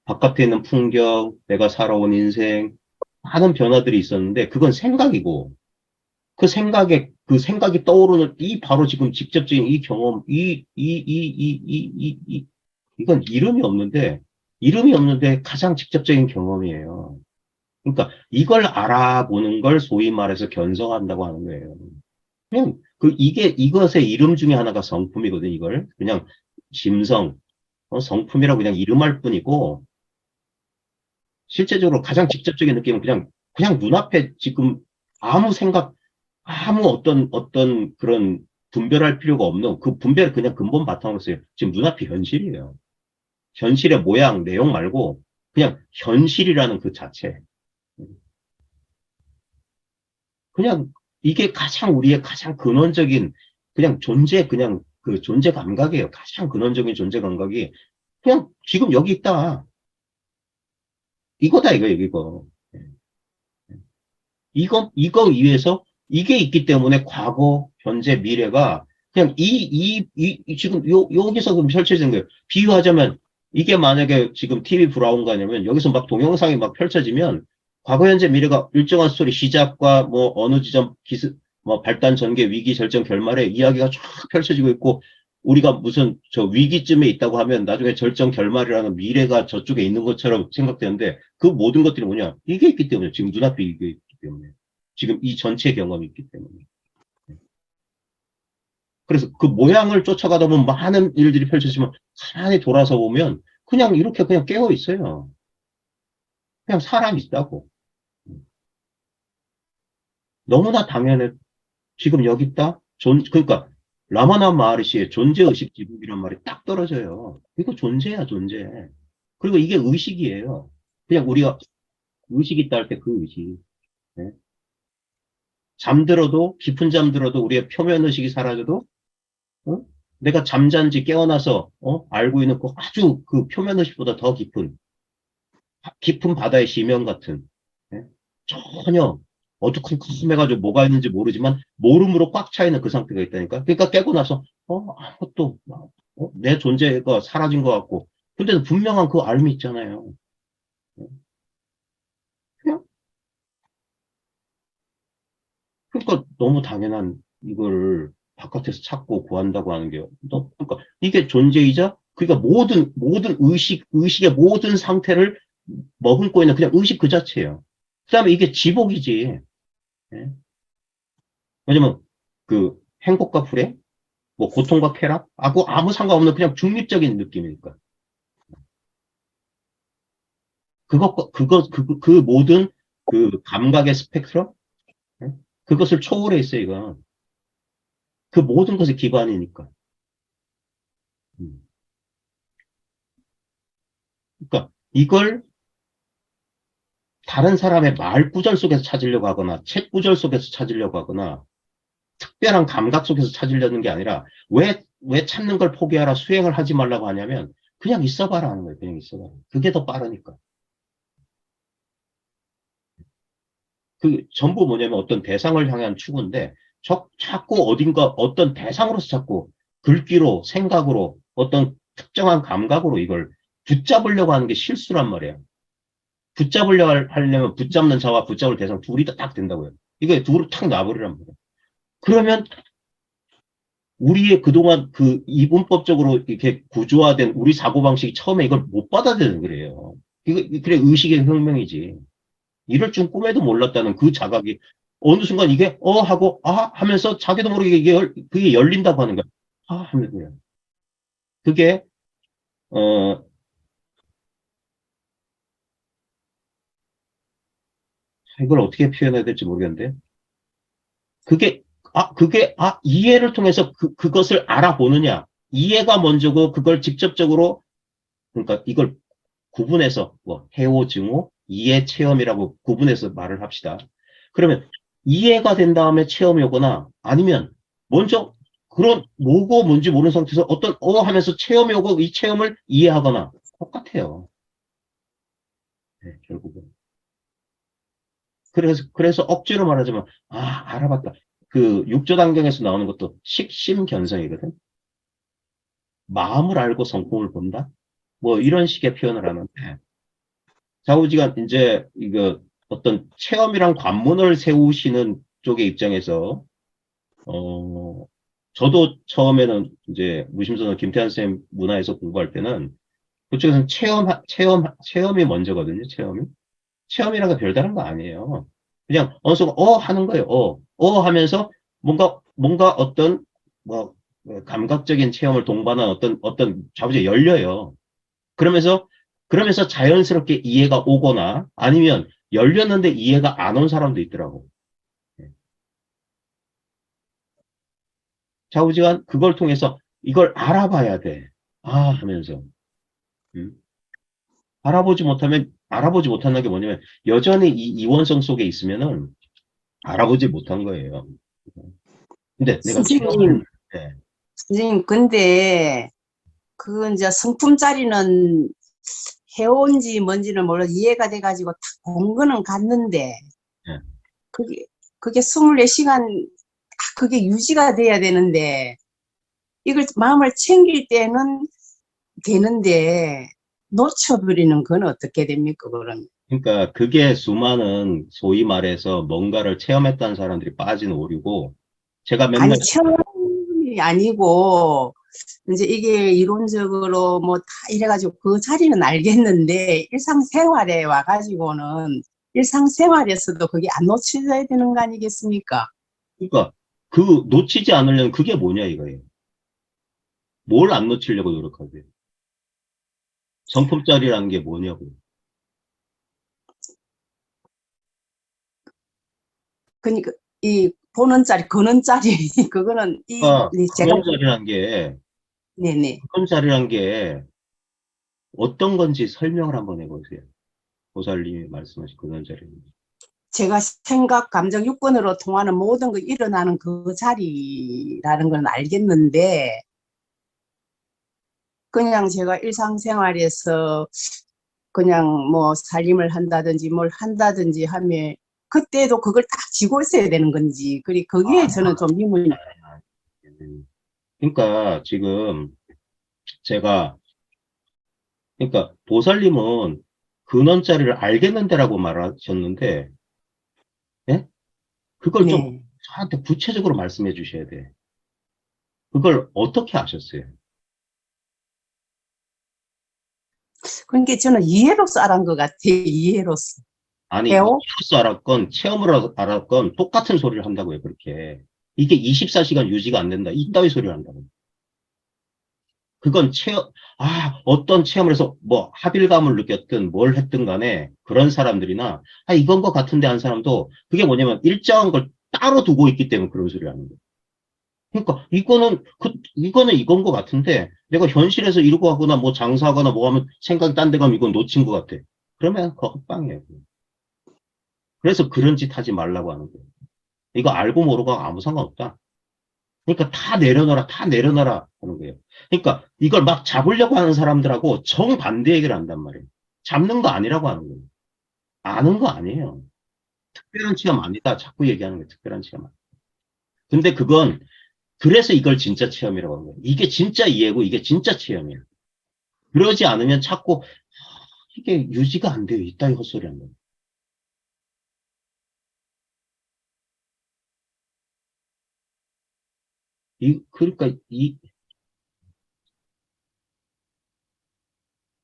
바깥에 있는 풍경, 내가 살아온 인생, 많은 변화들이 있었는데, 그건 생각이고, 그 생각이 떠오르는 바로 지금 직접적인 이 경험, 이건 이름이 없는데 가장 직접적인 경험이에요. 그러니까 이걸 알아보는 걸 소위 말해서 견성한다고 하는 거예요. 그냥 이것의 이름 중에 하나가 성품이거든, 이걸. 그냥 짐승, 성품이라고 그냥 이름할 뿐이고, 실제적으로 가장 직접적인 느낌은 그냥 눈앞에 지금 아무 생각, 아무 어떤 그런 분별할 필요가 없는 그 분별 그냥 근본 바탕으로 써요. 지금 눈앞이 현실이에요. 현실의 모양, 내용 말고 그냥 현실이라는 그 자체. 그냥 이게 우리의 가장 근원적인 그냥 그 존재 감각이에요. 가장 근원적인 존재 감각이 그냥 지금 여기 있다. 이거다, 이거. 이거 위해서 이게 있기 때문에 과거, 현재, 미래가 그냥 지금 여기서 그럼 펼쳐지는 거예요. 비유하자면 이게 만약에 지금 TV 브라운관이면 여기서 막 동영상이 막 펼쳐지면 과거, 현재, 미래가 일정한 스토리 시작과 뭐 어느 지점 뭐 발단, 전개, 위기, 절정, 결말에 이야기가 쫙 펼쳐지고 있고 우리가 무슨 저 위기쯤에 있다고 하면 나중에 절정, 결말이라는 미래가 저쪽에 있는 것처럼 생각되는데 그 모든 것들이 뭐냐? 이게 있기 때문에 지금 눈앞에 이게 있기 때문에 지금 이 전체 경험이 있기 때문에 그래서 그 모양을 쫓아가다 보면 많은 일들이 펼쳐지면 가만히 돌아서 보면 그냥 이렇게 그냥 깨어 있어요. 그냥 사람이 있다고. 너무나 당연해. 지금 여기 있다? 그러니까, 라마나 마하리시의 존재의식 지국이란 말이 딱 떨어져요. 이거 존재야, 존재. 그리고 이게 의식이에요. 그냥 우리가 의식 있다 할 때 그 의식. 네? 깊은 잠들어도 우리의 표면 의식이 사라져도, 어? 내가 잠잔지 깨어나서, 알고 있는 그 아주 그 표면 의식보다 더 깊은 바다의 심연 같은, 네? 전혀 어두컴컴해가지고 뭐가 있는지 모르지만 모름으로 꽉 차 있는 그 상태가 있다니까. 그러니까 깨고 나서 아무것도 내 존재가 사라진 것 같고, 근데 분명한 그 알미 있잖아요. 그냥 그러니까 너무 당연한 이걸 바깥에서 찾고 구한다고 하는 게, 그러니까 이게 존재이자 그러니까 모든 의식의 모든 상태를 머금고 있는 그냥 의식 그 자체예요. 그다음에 이게 지복이지. 예? 왜냐면 그 행복과 불행, 뭐 고통과 쾌락, 아무 상관없는 그냥 중립적인 느낌이니까. 그 모든 그 감각의 스펙트럼, 예? 그것을 초월해 있어요, 이거. 그 모든 것의 기반이니까. 음. 그러니까 이걸 다른 사람의 말 구절 속에서 찾으려고 하거나 책 구절 속에서 찾으려고 하거나 특별한 감각 속에서 찾으려는 게 아니라 왜 찾는 걸 포기하라 수행을 하지 말라고 하냐면 그냥 있어봐라 하는 거예요. 그냥 있어봐라. 그게 더 빠르니까. 그 전부 뭐냐면 어떤 대상을 향한 추구인데 자꾸 어딘가 어떤 대상으로서 자꾸 글귀로 생각으로 어떤 특정한 감각으로 이걸 붙잡으려고 하는 게 실수란 말이에요. 하려면 붙잡는 자와 붙잡을 대상 둘이 다 딱 된다고요. 이게 둘을 탁 놔버리란 말이에요. 그러면 우리의 그동안 그 이분법적으로 이렇게 구조화된 우리 사고방식이 처음에 이걸 못 받아들이는 거예요. 그래 의식의 혁명이지. 이럴 줄 꿈에도 몰랐다는 그 자각이 어느 순간 이게 하고 하면서 자기도 모르게 그게 열린다고 하는 거야. 하면 그냥 그게 어 이걸 어떻게 표현해야 될지 모르겠는데 그게 이해를 통해서 그것을 알아보느냐 이해가 먼저고 그걸 직접적으로 그러니까 이걸 구분해서 뭐 해오 증오 이해 체험이라고 구분해서 말을 합시다. 그러면 이해가 된 다음에 체험이 오거나 아니면 먼저 그런 뭐고 뭔지 모르는 상태에서 어떤 하면서 체험이 오고 이 체험을 이해하거나 똑같아요. 네, 결국은. 그래서 억지로 말하자면 알아봤다. 그 육조단경에서 나오는 것도 식심견성이거든. 마음을 알고 성품을 본다. 뭐 이런 식의 표현을 하는데 좌우지간 이제 이거 어떤 체험이랑 관문을 세우시는 쪽의 입장에서 저도 처음에는 이제 무심선언 김태환 쌤 문화에서 공부할 때는 그쪽에서는 체험이 먼저거든요. 체험이란 게 별다른 거 아니에요. 그냥 어느 순간 하는 거예요. 하면서 뭔가 뭔가 어떤, 뭐, 감각적인 체험을 동반한 어떤 자부지가 열려요. 그러면서 자연스럽게 이해가 오거나 아니면 열렸는데 이해가 안 온 사람도 있더라고. 좌우지간 그걸 통해서 이걸 알아봐야 돼. 아, 하면서. 음. 알아보지 못한다는 게 뭐냐면, 여전히 이 이원성 속에 있으면은, 알아보지 못한 거예요. 근데 내가 선생님, 체험을, 네. 선생님, 근데, 그, 이제 성품짜리는 해온지 뭔지는 몰라 이해가 돼가지고 딱 본 거는 갔는데, 네. 그게 24시간, 그게 유지가 돼야 되는데, 이걸 마음을 챙길 때는 되는데, 놓쳐버리는 건 어떻게 됩니까, 그러면? 그러니까 그게 수많은 소위 말해서 뭔가를 체험했다는 사람들이 빠진 오류고, 제가 맨날, 아니, 처음이 아니고, 이제 이게 이론적으로 뭐 다 이래가지고 그 자리는 알겠는데, 일상생활에 와가지고는, 일상생활에서도 그게 안 놓쳐져야 되는 거 아니겠습니까? 그러니까 그 놓치지 않으려면 그게 뭐냐 이거예요. 뭘 안 놓치려고 노력하세요? 성품짜리라는 게 뭐냐고. 그러니까, 이 보는 자리, 거는 자리, 그거는 그러니까 제가, 네네. 그런 자리란 게 어떤 건지 설명을 한번 해보세요. 보살님이 말씀하신 그런 자리. 제가 생각, 감정, 육권으로 통하는 모든 거 일어나는 그 자리라는 건 알겠는데, 그냥 제가 일상생활에서 그냥 뭐 살림을 한다든지 뭘 한다든지 하면, 그때도 그걸 딱 쥐고 있어야 되는 건지, 그게 저는 좀 의문이. 그러니까 지금 제가 그러니까 보살님은 근원자리를 알겠는데라고 말하셨는데, 예? 그걸 좀 네. 저한테 구체적으로 말씀해 주셔야 돼. 그걸 어떻게 아셨어요? 그러니까 저는 이해로서 알은 것 같아요. 이해로서. 아니, 해요? 이해로서 알았건, 체험으로 알았건, 똑같은 소리를 한다고요, 그렇게. 이게 24시간 유지가 안 된다. 이따위 소리를 한다고. 그건 어떤 체험을 해서 뭐 합일감을 느꼈든 뭘 했든 간에 그런 사람들이나, 이건 것 같은데 한 사람도 그게 뭐냐면 일정한 걸 따로 두고 있기 때문에 그런 소리를 하는 거예요. 그러니까 이거는 이건 것 같은데 내가 현실에서 이러고 하거나 뭐 장사하거나 뭐 하면 생각이 딴 데 가면 이건 놓친 것 같아. 그러면 그거 헛방이에요. 그래서 그런 짓 하지 말라고 하는 거예요. 이거 알고 모르고 아무 상관없다. 그러니까 다 내려놔라, 다 내려놔라 하는 거예요. 그러니까 이걸 막 잡으려고 하는 사람들하고 정반대 얘기를 한단 말이에요. 잡는 거 아니라고 하는 거예요. 아는 거 아니에요. 특별한 체험 아니다. 자꾸 얘기하는 거예요. 특별한 체험 아니다. 근데 그래서 이걸 진짜 체험이라고 하는 거예요. 이게 진짜 이해고 이게 진짜 체험이에요. 그러지 않으면 자꾸 이게 유지가 안 돼요. 이따위 헛소리 하는 거예요.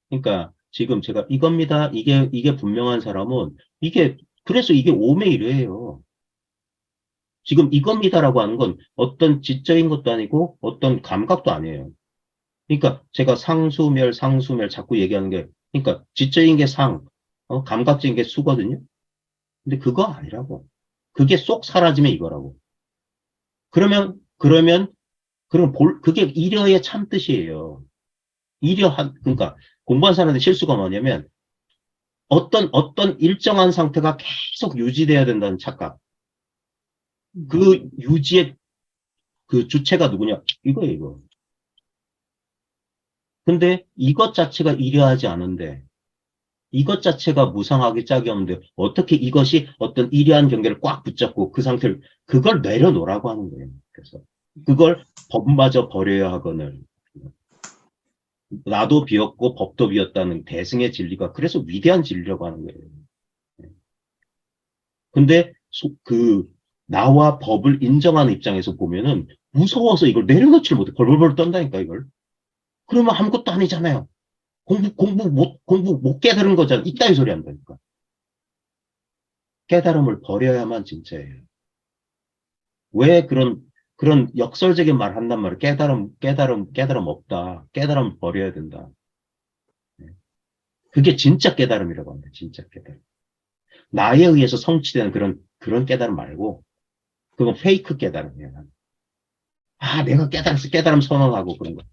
그러니까 지금 제가 이겁니다. 이게 분명한 사람은 그래서 이게 오매이래요. 지금 이겁니다라고 하는 건 어떤 지적인 것도 아니고 어떤 감각도 아니에요. 그러니까 제가 상수멸 자꾸 얘기하는 게, 그러니까 지적인 게 감각적인 게 수거든요. 근데 그거 아니라고. 그게 쏙 사라지면 이거라고. 그러면, 그게 일여의 참뜻이에요. 그러니까 공부한 사람의 실수가 뭐냐면 어떤 일정한 상태가 계속 유지돼야 된다는 착각. 그 유지의 그 주체가 누구냐? 이거예요, 이거. 근데 이것 자체가 이려하지 않은데, 이것 자체가 무상하기 짝이 없는데, 어떻게 이것이 어떤 이려한 경계를 꽉 붙잡고 그걸 내려놓으라고 하는 거예요. 그래서, 그걸 법마저 버려야 하거늘. 나도 비었고 법도 비었다는 대승의 진리가 그래서 위대한 진리라고 하는 거예요. 근데, 나와 법을 인정하는 입장에서 보면은 무서워서 이걸 내려놓지를 못해. 벌벌벌 떤다니까, 이걸. 그러면 아무것도 아니잖아요. 공부 못 깨달은 거잖아. 이따위 소리 한다니까. 깨달음을 버려야만 진짜예요. 왜 그런 역설적인 말 한단 말이에요. 깨달음 없다. 깨달음 버려야 된다. 그게 진짜 깨달음이라고 합니다. 진짜 깨달음. 나에 의해서 성취되는 그런 깨달음 말고, 그건 페이크 깨달음이에요. 아, 내가 깨달았어. 깨달음 선언하고 그런 거.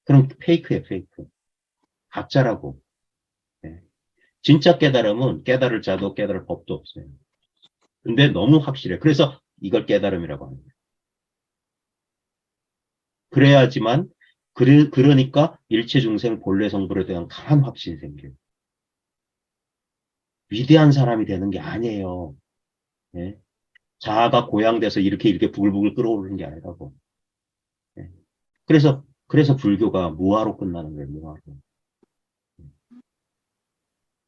그럼 페이크예요, 페이크. 가짜라고. 예. 진짜 깨달음은 깨달을 자도 깨달을 법도 없어요. 근데 너무 확실해. 그래서 이걸 깨달음이라고 합니다. 그래야지만, 그러니까 일체 중생 본래 성불에 대한 강한 확신이 생겨요. 위대한 사람이 되는 게 아니에요. 예. 자아가 고양돼서 이렇게 부글부글 끓어오르는 게 아니라고. 예. 그래서 불교가 무아로 끝나는 거예요, 무아로.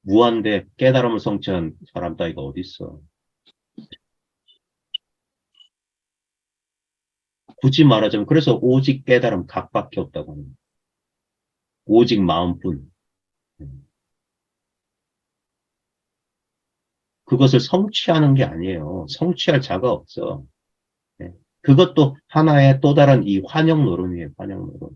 무한대 깨달음을 성취한 사람 따위가 어디 있어. 굳이 말하자면, 그래서 오직 깨달음 각밖에 없다고 합니다. 오직 마음뿐. 그것을 성취하는 게 아니에요. 성취할 자가 없어. 예. 그것도 하나의 또 다른 이 환영 노름이에요, 환영 노름.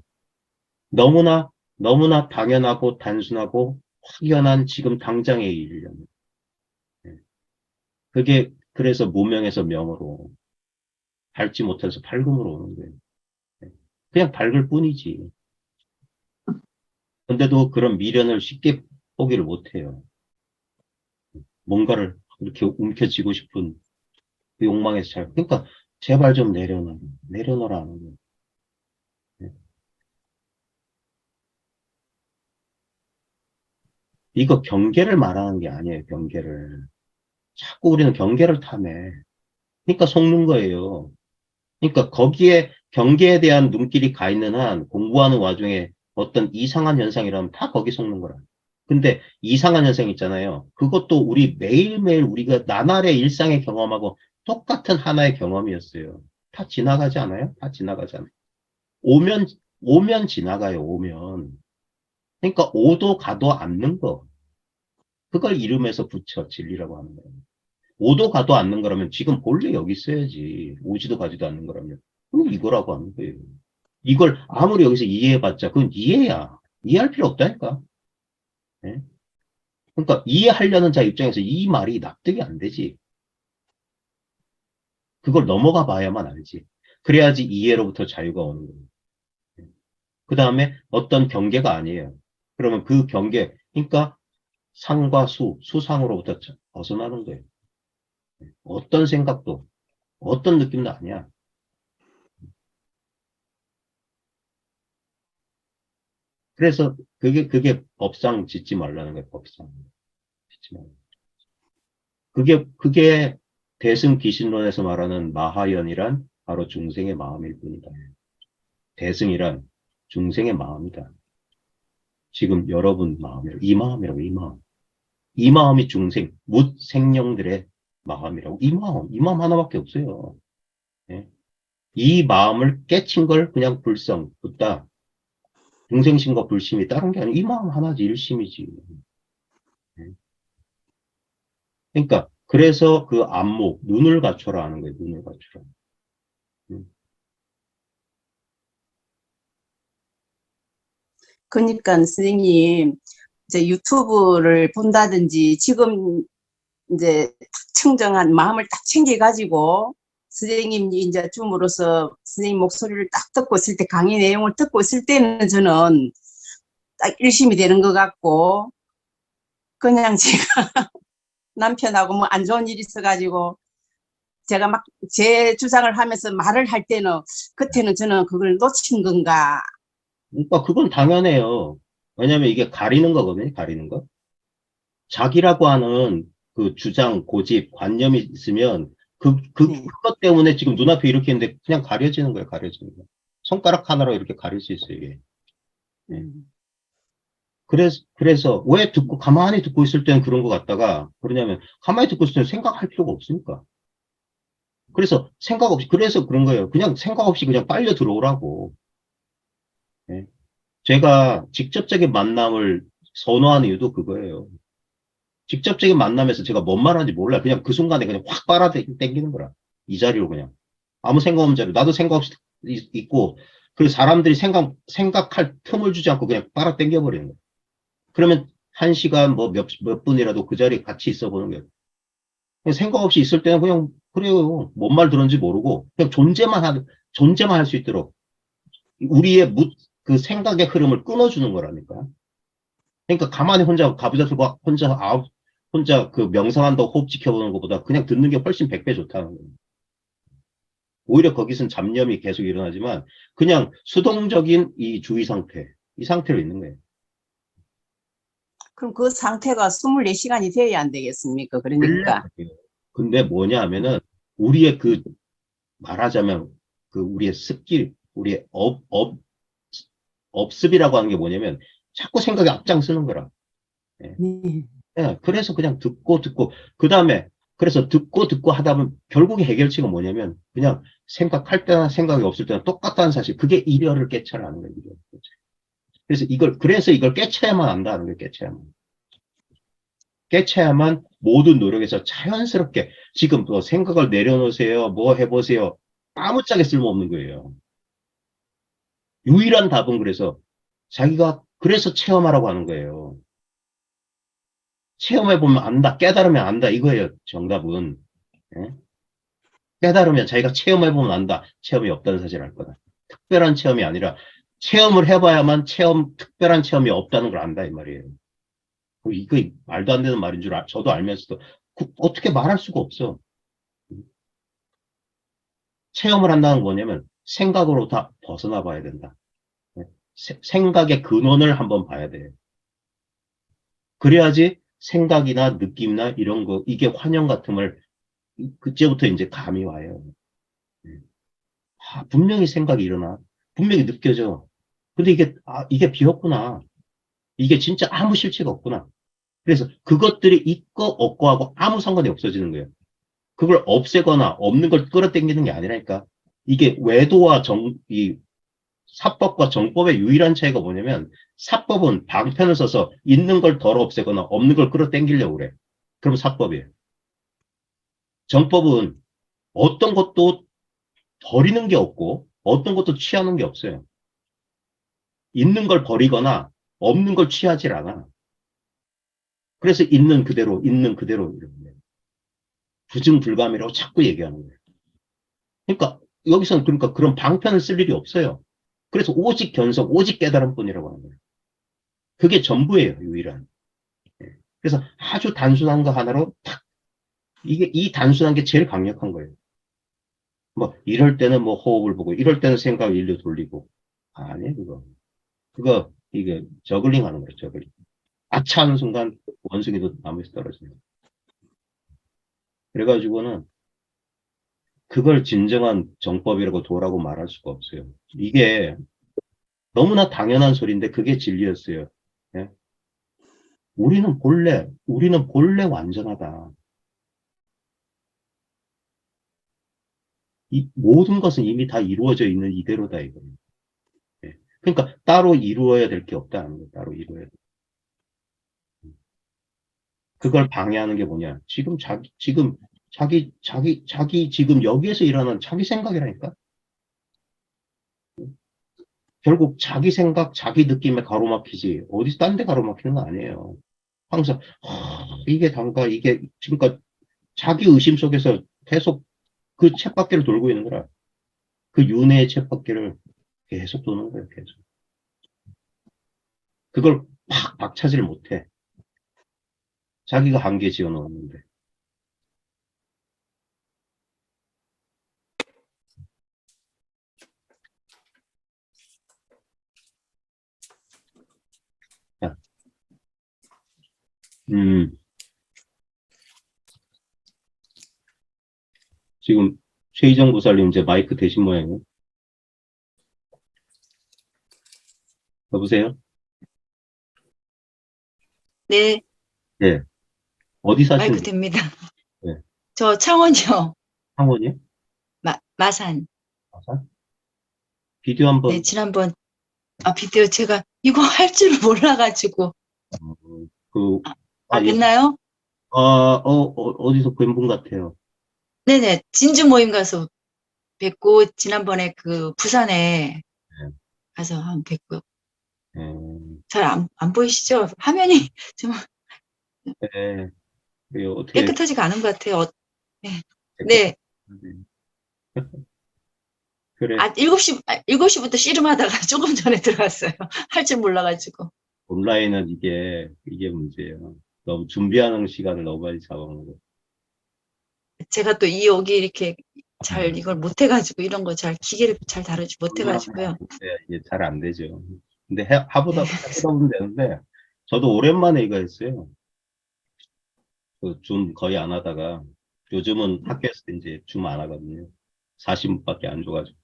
너무나 당연하고 단순하고 확연한 지금 당장의 일이려면. 그게, 그래서 무명에서 명으로, 밟지 못해서 밝음으로 오는 거예요. 예. 그냥 밝을 뿐이지. 근데도 그런 미련을 쉽게 포기를 못해요. 뭔가를 이렇게 움켜쥐고 싶은 그 욕망에서 그러니까 제발 좀 내려놓으라는 거예요. 예. 이거 경계를 말하는 게 아니에요, 경계를. 자꾸 우리는 경계를 탐해. 그러니까 속는 거예요. 그러니까 거기에 경계에 대한 눈길이 가 있는 한 공부하는 와중에 어떤 이상한 현상이라면 다 거기 속는 거라. 근데 이상한 현상 있잖아요. 그것도 우리 매일매일 우리가 나날의 일상의 경험하고 똑같은 하나의 경험이었어요. 다 지나가지 않아요? 다 지나가잖아요. 오면, 오면 지나가요, 오면. 그러니까 오도 가도 않는 거. 그걸 이름에서 붙여, 진리라고 하는 거예요. 오도 가도 않는 거라면 지금 본래 여기 있어야지. 오지도 가지도 않는 거라면. 그럼 이거라고 하는 거예요. 이걸 아무리 여기서 이해해봤자 그건 이해야. 이해할 필요 없다니까. 예? 그러니까 이해하려는 자 입장에서 이 말이 납득이 안 되지. 그걸 넘어가 봐야만 알지. 그래야지 이해로부터 자유가 오는 거예요. 그 다음에 어떤 경계가 아니에요. 그러면 그 경계, 그러니까 상과 수상으로부터 벗어나는 거예요. 어떤 생각도, 어떤 느낌도 아니야. 그래서 그게 법상 짓지 말라는 거예요, 법상. 짓지 말라. 그게 대승기신론에서 말하는 마하연이란 바로 중생의 마음일 뿐이다. 대승이란 중생의 마음이다. 지금 여러분 마음이라고, 이 마음이라고, 이 마음. 이 마음이 중생, 묻 생령들의 마음이라고. 이 마음 하나밖에 없어요. 예? 이 마음을 깨친 걸 그냥 붓다. 중생심과 불심이 다른 게 아니고 이 마음 하나지, 일심이지. 예? 그러니까, 그래서 그 안목, 눈을 갖춰라 하는 거예요, 눈을 갖춰라. 그러니까 선생님 이제 유튜브를 본다든지 지금 이제 딱 청정한 마음을 딱 챙겨가지고 선생님이 이제 줌으로써 선생님 목소리를 딱 듣고 있을 때 강의 내용을 듣고 있을 때는 저는 딱 일심이 되는 것 같고 그냥 제가 남편하고 뭐 안 좋은 일이 있어가지고 제가 막 제 주장을 하면서 말을 할 때는 그때는 저는 그걸 놓친 건가. 그러니까 그건 당연해요. 왜냐면 이게 가리는 거거든요, 가리는 거. 자기라고 하는 그 주장, 고집, 관념이 있으면 네. 그것 때문에 지금 눈앞에 이렇게 있는데 그냥 가려지는 거예요, 가려지는 거. 손가락 하나로 이렇게 가릴 수 있어요, 이게. 네. 그래서 왜 가만히 듣고 있을 때는 그런 것 같다가 그러냐면 가만히 듣고 있을 때는 생각할 필요가 없으니까. 그래서 생각 없이, 그래서 그런 거예요. 그냥 생각 없이 그냥 빨려 들어오라고. 예. 제가 직접적인 만남을 선호하는 이유도 그거예요. 직접적인 만남에서 제가 뭔 말하는지 몰라요. 그냥 그 순간에 그냥 확 빨아당기는 거라. 이 자리로 그냥. 아무 생각 없는 자리. 나도 생각 없이 있고, 그리고 사람들이 생각할 틈을 주지 않고 그냥 빨아 당겨버리는 거예요. 그러면 1시간 몇 분이라도 그 자리에 같이 있어 보는 거예요. 그냥 생각 없이 있을 때는 그냥, 그래요. 뭔 말 들었는지 모르고, 그냥 존재만 할 수 있도록 우리의 그 생각의 흐름을 끊어주는 거라니까. 그러니까 가만히 혼자 가부좌 들고 혼자 그 명상한다고 호흡 지켜보는 것보다 그냥 듣는 게 훨씬 100배 좋다는 거예요. 오히려 거기선 잡념이 계속 일어나지만 그냥 수동적인 이 주의 상태, 이 상태로 있는 거예요. 그럼 그 상태가 24시간이 돼야 안 되겠습니까? 그러니까. 근데 뭐냐 하면은 우리의 그 말하자면 그 우리의 습기, 우리의 업습이라고 하는 게 뭐냐면 자꾸 생각에 앞장서는 거라. 예. 네. 예, 그래서 그냥 듣고 그 다음에 그래서 듣고 하다 보면 결국에 해결치가 뭐냐면 그냥 생각할 때나 생각이 없을 때나 똑같다는 사실, 그게 이별을 깨쳐라는 거예요. 이별. 그래서 이걸 깨쳐야만 안다는 거예요. 깨쳐야만 모든 노력에서 자연스럽게 지금 뭐 생각을 내려놓으세요, 뭐 해보세요, 아무짝에 쓸모없는 거예요. 유일한 답은 그래서 체험하라고 하는 거예요. 체험해보면 안다, 깨달으면 안다, 이거예요, 정답은. 예? 깨달으면 자기가 체험해보면 안다, 체험이 없다는 사실을 알 거다. 특별한 체험이 아니라 체험을 해봐야만 특별한 체험이 없다는 걸 안다, 이 말이에요. 이거 말도 안 되는 말인 줄 저도 알면서도 어떻게 말할 수가 없어. 체험을 한다는 건 뭐냐면 생각으로 다 벗어나 봐야 된다. 예? 생각의 근원을 한번 봐야 돼요. 그래야지 생각이나 느낌이나 이런 거, 이게 환영 같음을 그때부터 이제 감이 와요. 분명히 생각이 일어나. 분명히 느껴져. 근데 이게 비었구나. 이게 진짜 아무 실체가 없구나. 그래서 그것들이 있고 없고 하고 아무 상관이 없어지는 거예요. 그걸 없애거나 없는 걸 끌어당기는 게 아니라니까. 이게 외도와 이 사법과 정법의 유일한 차이가 뭐냐면, 사법은 방편을 써서 있는 걸 덜 없애거나 없는 걸 끌어당기려고 그래. 그럼 사법이에요. 정법은 어떤 것도 버리는 게 없고 어떤 것도 취하는 게 없어요. 있는 걸 버리거나 없는 걸 취하질 않아. 그래서 있는 그대로 부증불감이라고 자꾸 얘기하는 거예요. 그러니까 여기서는 그런 방편을 쓸 일이 없어요. 그래서 오직 견성, 오직 깨달음뿐이라고 하는 거예요. 그게 전부예요, 유일한. 그래서 아주 단순한 거 하나로 이 단순한 게 제일 강력한 거예요. 뭐 이럴 때는 뭐 호흡을 보고 이럴 때는 생각을 일로 돌리고, 아니에요. 이게 저글링 하는 거예요, 저글링. 아차 하는 순간 원숭이도 나무에서 떨어집니다. 그래가지고는 그걸 진정한 정법이라고 도라고 말할 수가 없어요. 이게 너무나 당연한 소리인데 그게 진리였어요. 예? 우리는 본래 완전하다. 이 모든 것은 이미 다 이루어져 있는 이대로다, 이거예요. 예. 그러니까 따로 이루어야 될 게 없다는 거예요. 따로 이루어야 돼. 그걸 방해하는 게 뭐냐? 자기 지금 여기에서 일어나는 자기 생각이라니까? 결국 자기 생각, 자기 느낌에 가로막히지, 어디서 딴 데 가로막히는 거 아니에요. 항상, 이게 단가, 이게, 그러니까 자기 의심 속에서 계속 그 쳇바퀴를 돌고 있는 거라. 그 윤회의 쳇바퀴를 계속 도는 거예요, 계속. 그걸 팍 박차지를 못해. 자기가 한계 지어 놓았는데. 자, 지금 최희정 부살님 이제 마이크 대신 모양이에요. 여보세요? 네, 네. 어디 마이크 사시는지. 됩니다. 네. 저 창원이요. 상원이요? 마산. 아산? 비디오 한번. 네, 지난번, 비디오 제가 이거 할 줄 몰라가지고. 예. 됐나요? 어디서 뵌 분 같아요. 네네, 진주 모임 가서 뵙고 지난번에 그 부산에 네. 가서 한번 뵙고 음, 잘 안 보이시죠? 화면이 좀 네. 그래요. 어떻게 깨끗하지가 않은 것 같아요. 네. 될것 네. 같은데. 그래. 7시부터 씨름하다가 조금 전에 들어왔어요. 할 줄 몰라가지고. 온라인은 이게 문제예요. 너무 준비하는 시간을 너무 많이 잡아먹는 거. 제가 또 여기 이렇게 잘 이걸 못해가지고 이런 거 기계를 잘 다루지 못해가지고요. 이게 잘 안 되죠. 근데 해보다 보면 되는데, 저도 오랜만에 이거 했어요. 줌 거의 안 하다가, 요즘은 학교에서 이제 줌 안 하거든요. 40분밖에 안 줘가지고.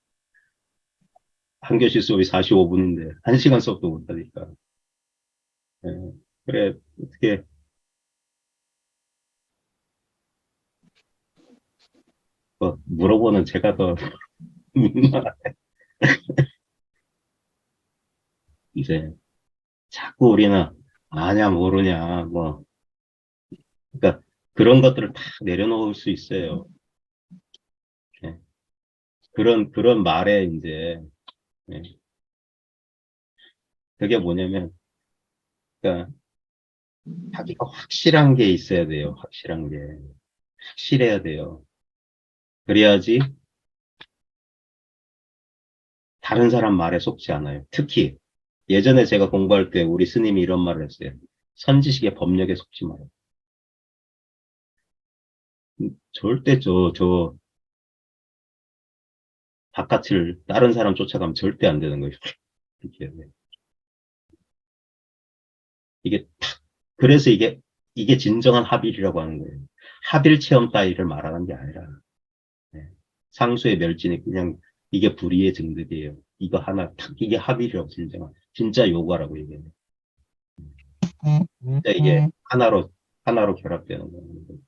한 교시 수업이 45분인데, 1시간 수업도 못 하니까. 예, 그래, 어떻게, 물어보는 제가 더, 이제, 자꾸 우리는, 아냐, 모르냐, 뭐, 그러니까, 그런 것들을 다 내려놓을 수 있어요. 예, 그런 말에 이제, 예, 그게 뭐냐면, 그러니까, 자기가 확실한 게 있어야 돼요. 확실한 게. 확실해야 돼요. 그래야지 다른 사람 말에 속지 않아요. 특히 예전에 제가 공부할 때 우리 스님이 이런 말을 했어요. 선지식의 법력에 속지 말아요. 절대 바깥을 다른 사람 쫓아가면 절대 안 되는 거예요. 이렇게. 이게 그래서 이게 진정한 합일이라고 하는 거예요. 합일 체험 따위를 말하는 게 아니라 네. 상수의 멸진이 그냥 이게 불의의 증득이에요. 이거 하나 탁 이게 합일이라고 진짜 요가라고 얘기해요. 진짜 이게 하나로 결합되는 거예요.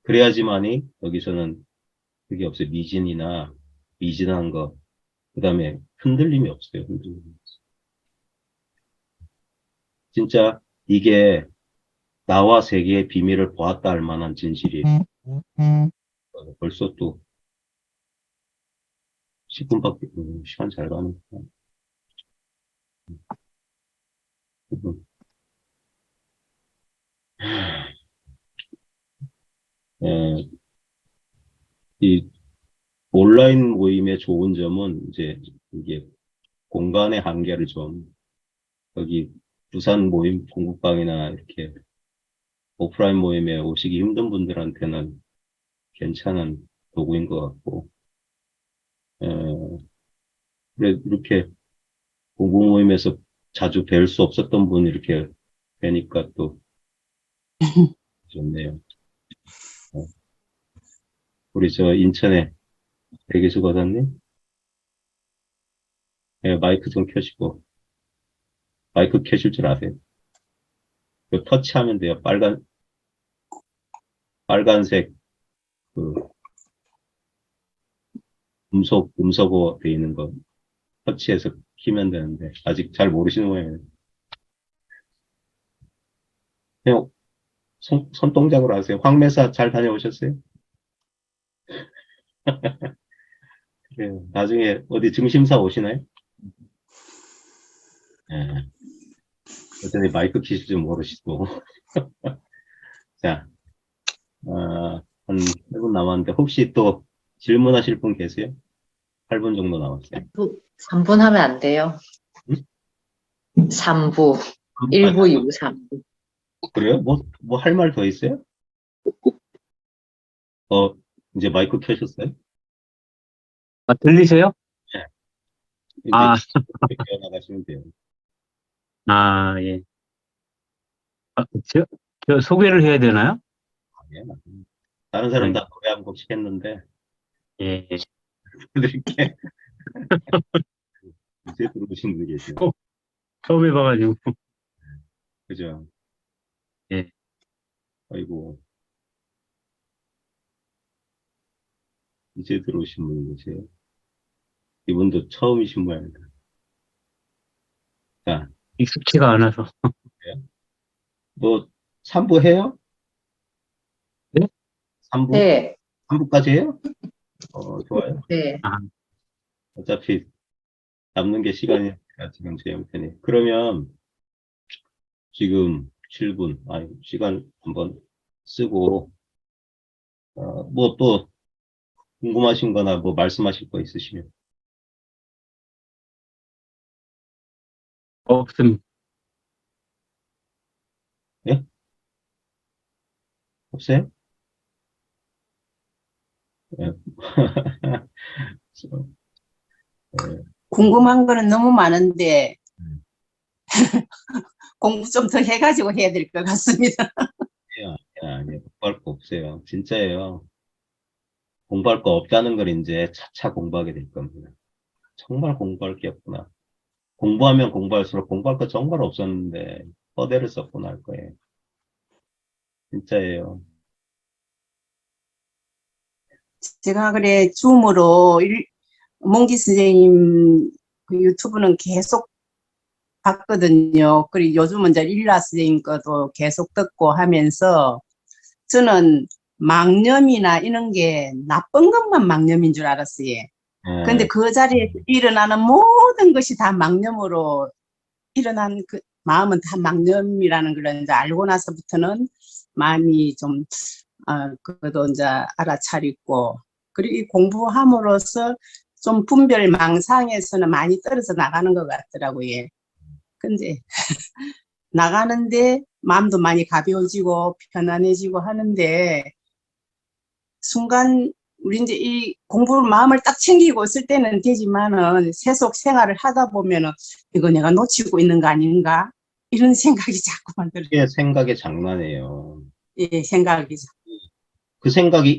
그래야지만이 여기서는 그게 없어요. 미진한 거, 그 다음에 흔들림이 없어요. 흔들림이. 진짜 이게 나와 세계의 비밀을 보았다 할 만한 진실이에요. 벌써 또 10분밖에, 시간 잘 가는 거. 예, 이 온라인 모임의 좋은 점은 이제 이게 공간의 한계를 좀 여기 부산 모임 종국방이나 이렇게 오프라인 모임에 오시기 힘든 분들한테는 괜찮은 도구인 것 같고, 에, 그래, 이렇게 공부 모임에서 자주 뵐 수 없었던 분 이렇게 뵈니까 또 좋네요. 어, 우리 저 인천에 대기수 과장님, 예, 마이크 좀 켜시고, 마이크 켜실 줄 아세요? 그 터치하면 돼요. 빨간색 그 음소거 돼 있는 거 터치해서 키면 되는데, 아직 잘 모르시는 거예요. 그냥 손동작으로 하세요. 황매사 잘 다녀오셨어요? 예, 나중에 어디 증심사 오시나요? 예, 여전히 마이크 키실 줄 모르시고. 자, 한 8분 남았는데, 혹시 또 질문하실 분 계세요? 8분 정도 남았어요. 3분 하면 안 돼요. 응? 3부, 1부, 2부, 3부. 그래요? 뭐 할 말 더 있어요? 이제 마이크 켜셨어요? 들리세요? 네. 이제 아, 나가시면 돼요. 예. 저 소개를 해야 되나요? 예, 다른 사람 네. 다 노래 한 곡씩 했는데, 예. 이렇게 이제 들어오신 분이 계세요. 처음 해봐가지고. 그죠? 예. 아이고, 이제 들어오신 분이 계세요. 이분도 처음이신 모양이다. 자, 익숙치가 않아서. 뭐, 3부 해요? 네? 3부? 네, 3부까지 해요? 좋아요. 네. 어차피 남는 게 시간이니까 지금 제 형편이. 그러면 지금 7분, 시간 한번 쓰고, 뭐 또 궁금하신 거나 뭐 말씀하실 거 있으시면. 없음. 예? 없어요? 예. 궁금한 거는 너무 많은데 음. 공부 좀 더 해가지고 해야 될 것 같습니다. 아니요. 공부할 거 없어요. 진짜예요. 공부할 거 없다는 걸 이제 차차 공부하게 될 겁니다. 정말 공부할 게 없구나. 공부하면 공부할수록 공부할 거 정말 없었는데 허대를 썼구나 할 거예요. 진짜예요. 제가 그래 줌으로 몽기 선생님 그 유튜브는 계속 봤거든요. 그리고 요즘은 이제 일라 선생님 것도 계속 듣고 하면서 저는 망념이나 이런 게 나쁜 것만 망념인 줄 알았어요. 근데 그 자리에 일어나는 모든 것이 다 망념으로 일어난 그 마음은 다 망념이라는 걸 이제 알고 나서부터는 마음이 좀 그래도 이제 알아차리고 그리고 이 공부함으로써 좀 분별 망상에서는 많이 떨어져 나가는 것 같더라고요. 근데 나가는데 마음도 많이 가벼워지고 편안해지고 하는데 순간 우리 이제 이 공부를 마음을 딱 챙기고 있을 때는 되지만은 세속 생활을 하다 보면은 이거 내가 놓치고 있는 거 아닌가 이런 생각이 자꾸만 들어요. 이게 생각의 장난이에요. 예, 생각이. 그 생각이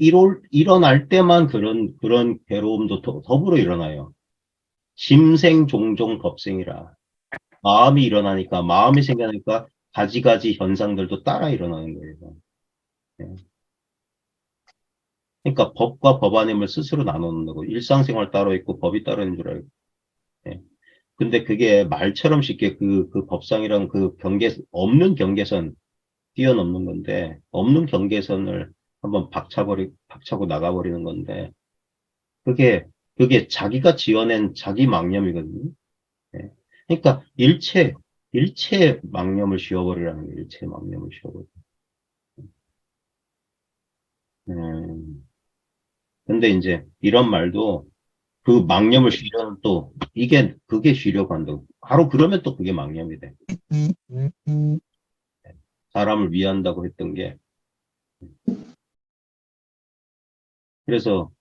일어날 때만 그런 괴로움도 더불어 일어나요. 짐생 종종 법생이라. 마음이 일어나니까, 마음이 생겨나니까 가지가지 현상들도 따라 일어나는 거예요. 예. 그러니까 법과 법안임을 스스로 나누는다고. 일상생활 따로 있고 법이 따로 있는 줄 알고. 예. 근데 그게 말처럼 쉽게 그 법상이랑 그 없는 경계선 뛰어넘는 건데, 없는 경계선을 한번 박차고 나가버리는 건데, 그게 자기가 지어낸 자기 망념이거든요. 예. 그러니까 일체 망념을 지워버리라는 거예요. 일체 망념을 지워버려. 근데 이제 이런 말도 그 망념을 쉬려는 또 그게 쉬려고 한다고. 바로 그러면 또 그게 망념이 돼. 사람을 위한다고 했던 게. 그래서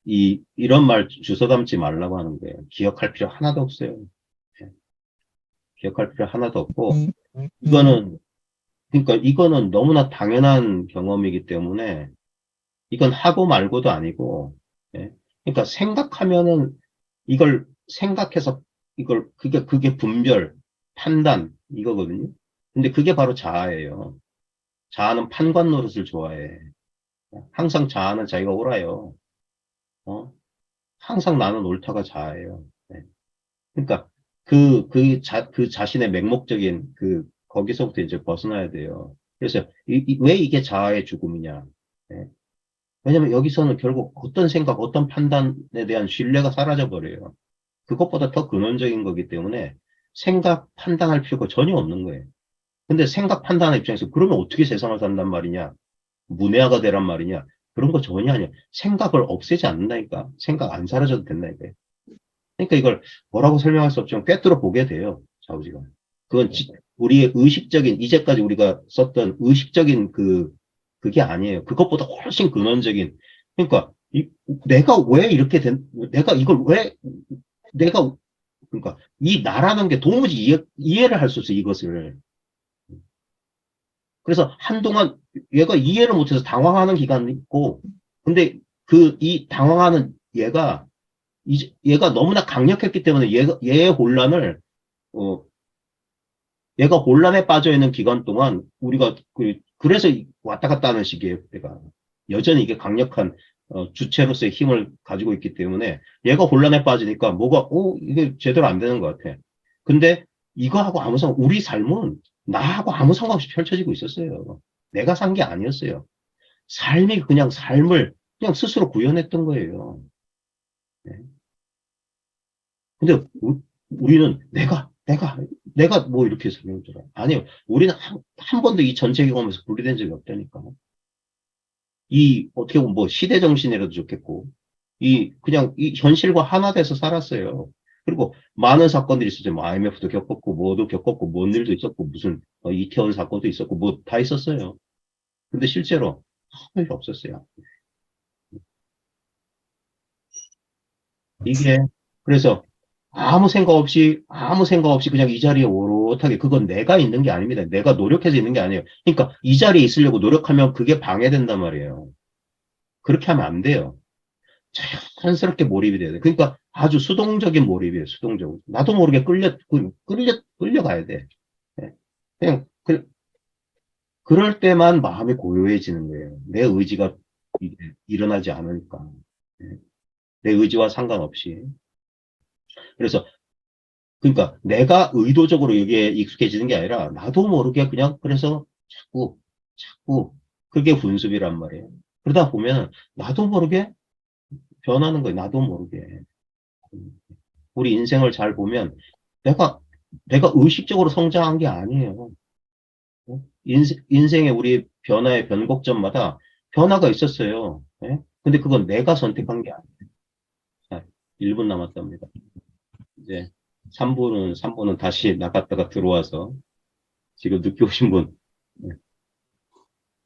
이런 말 주워 담지 말라고 하는 거예요. 기억할 필요 하나도 없어요. 예. 기억할 필요 하나도 없고, 그러니까 이거는 너무나 당연한 경험이기 때문에, 이건 하고 말고도 아니고, 예. 그러니까 생각하면은, 이걸 생각해서, 그게 분별, 판단, 이거거든요. 근데 그게 바로 자아예요. 자아는 판관 노릇을 좋아해. 항상 자아는 자기가 옳아요. 항상 나는 옳다가 자아예요. 네. 그러니까 그 자신의 맹목적인 거기서부터 이제 벗어나야 돼요. 그래서 왜 이게 자아의 죽음이냐? 네. 왜냐면 여기서는 결국 어떤 생각, 어떤 판단에 대한 신뢰가 사라져 버려요. 그것보다 더 근원적인 거기 때문에 생각, 판단할 필요가 전혀 없는 거예요. 근데 생각, 판단의 입장에서 그러면 어떻게 세상을 산단 말이냐? 문외화가 되란 말이냐? 그런 거 전혀 아니야. 생각을 없애지 않는다니까. 생각 안 사라져도 된다니까. 그러니까 이걸 뭐라고 설명할 수 없지만 꿰뚫어 보게 돼요. 좌우지간. 그건 우리의 이제까지 우리가 썼던 의식적인 그게 아니에요. 그것보다 훨씬 근원적인. 그러니까 내가 왜 이렇게 내가 이걸 왜 그러니까 이 나라는 게 도무지 이해를 할 수 없어, 이것을. 그래서 한동안 얘가 이해를 못해서 당황하는 기간이 있고, 근데 이 당황하는 얘가 너무나 강력했기 때문에 얘의 혼란을, 얘가 혼란에 빠져 있는 기간 동안 우리가 그래서 왔다 갔다 하는 시기예요, 그때가. 여전히 이게 강력한 주체로서의 힘을 가지고 있기 때문에 얘가 혼란에 빠지니까 이게 제대로 안 되는 것 같아. 근데 이거하고 우리 삶은 나하고 아무 상관없이 펼쳐지고 있었어요. 내가 산 게 아니었어요. 삶이 그냥 삶을 그냥 스스로 구현했던 거예요. 네. 근데 우리는 내가 뭐 이렇게 설명들어. 아니요. 우리는 한 번도 이 전체 경험에서 분리된 적이 없다니까. 이 어떻게 보면 뭐 시대 정신이라도 좋겠고, 그냥 이 현실과 하나 돼서 살았어요. 그리고 많은 사건들이 있었죠. 뭐 IMF도 겪었고, 뭐도 겪었고, 뭔 일도 있었고, 무슨 이태원 사건도 있었고, 뭐 다 있었어요. 근데 실제로 아무 일 없었어요. 이게 그래서 아무 생각 없이 그냥 이 자리에 오롯하게, 그건 내가 있는 게 아닙니다. 내가 노력해서 있는 게 아니에요. 그러니까 이 자리에 있으려고 노력하면 그게 방해된단 말이에요. 그렇게 하면 안 돼요. 자연스럽게 몰입이 돼야 돼. 그러니까 아주 수동적인 몰입이에요. 수동적으로. 나도 모르게 끌려가야 돼. 예. 그냥 그럴 때만 마음이 고요해지는 거예요. 내 의지가 일어나지 않으니까. 예. 내 의지와 상관없이. 그래서 그러니까 내가 의도적으로 여기에 익숙해지는 게 아니라 나도 모르게 그냥, 그래서 자꾸 그게 분습이란 말이에요. 그러다 보면 나도 모르게 변하는 거예요. 나도 모르게. 우리 인생을 잘 보면 내가 의식적으로 성장한 게 아니에요. 인생의 우리 변화의 변곡점마다 변화가 있었어요. 예? 근데 그건 내가 선택한 게 아니에요. 자, 1분 남았답니다. 이제 3분은 다시 나갔다가 들어와서, 지금 늦게 오신 분, 네,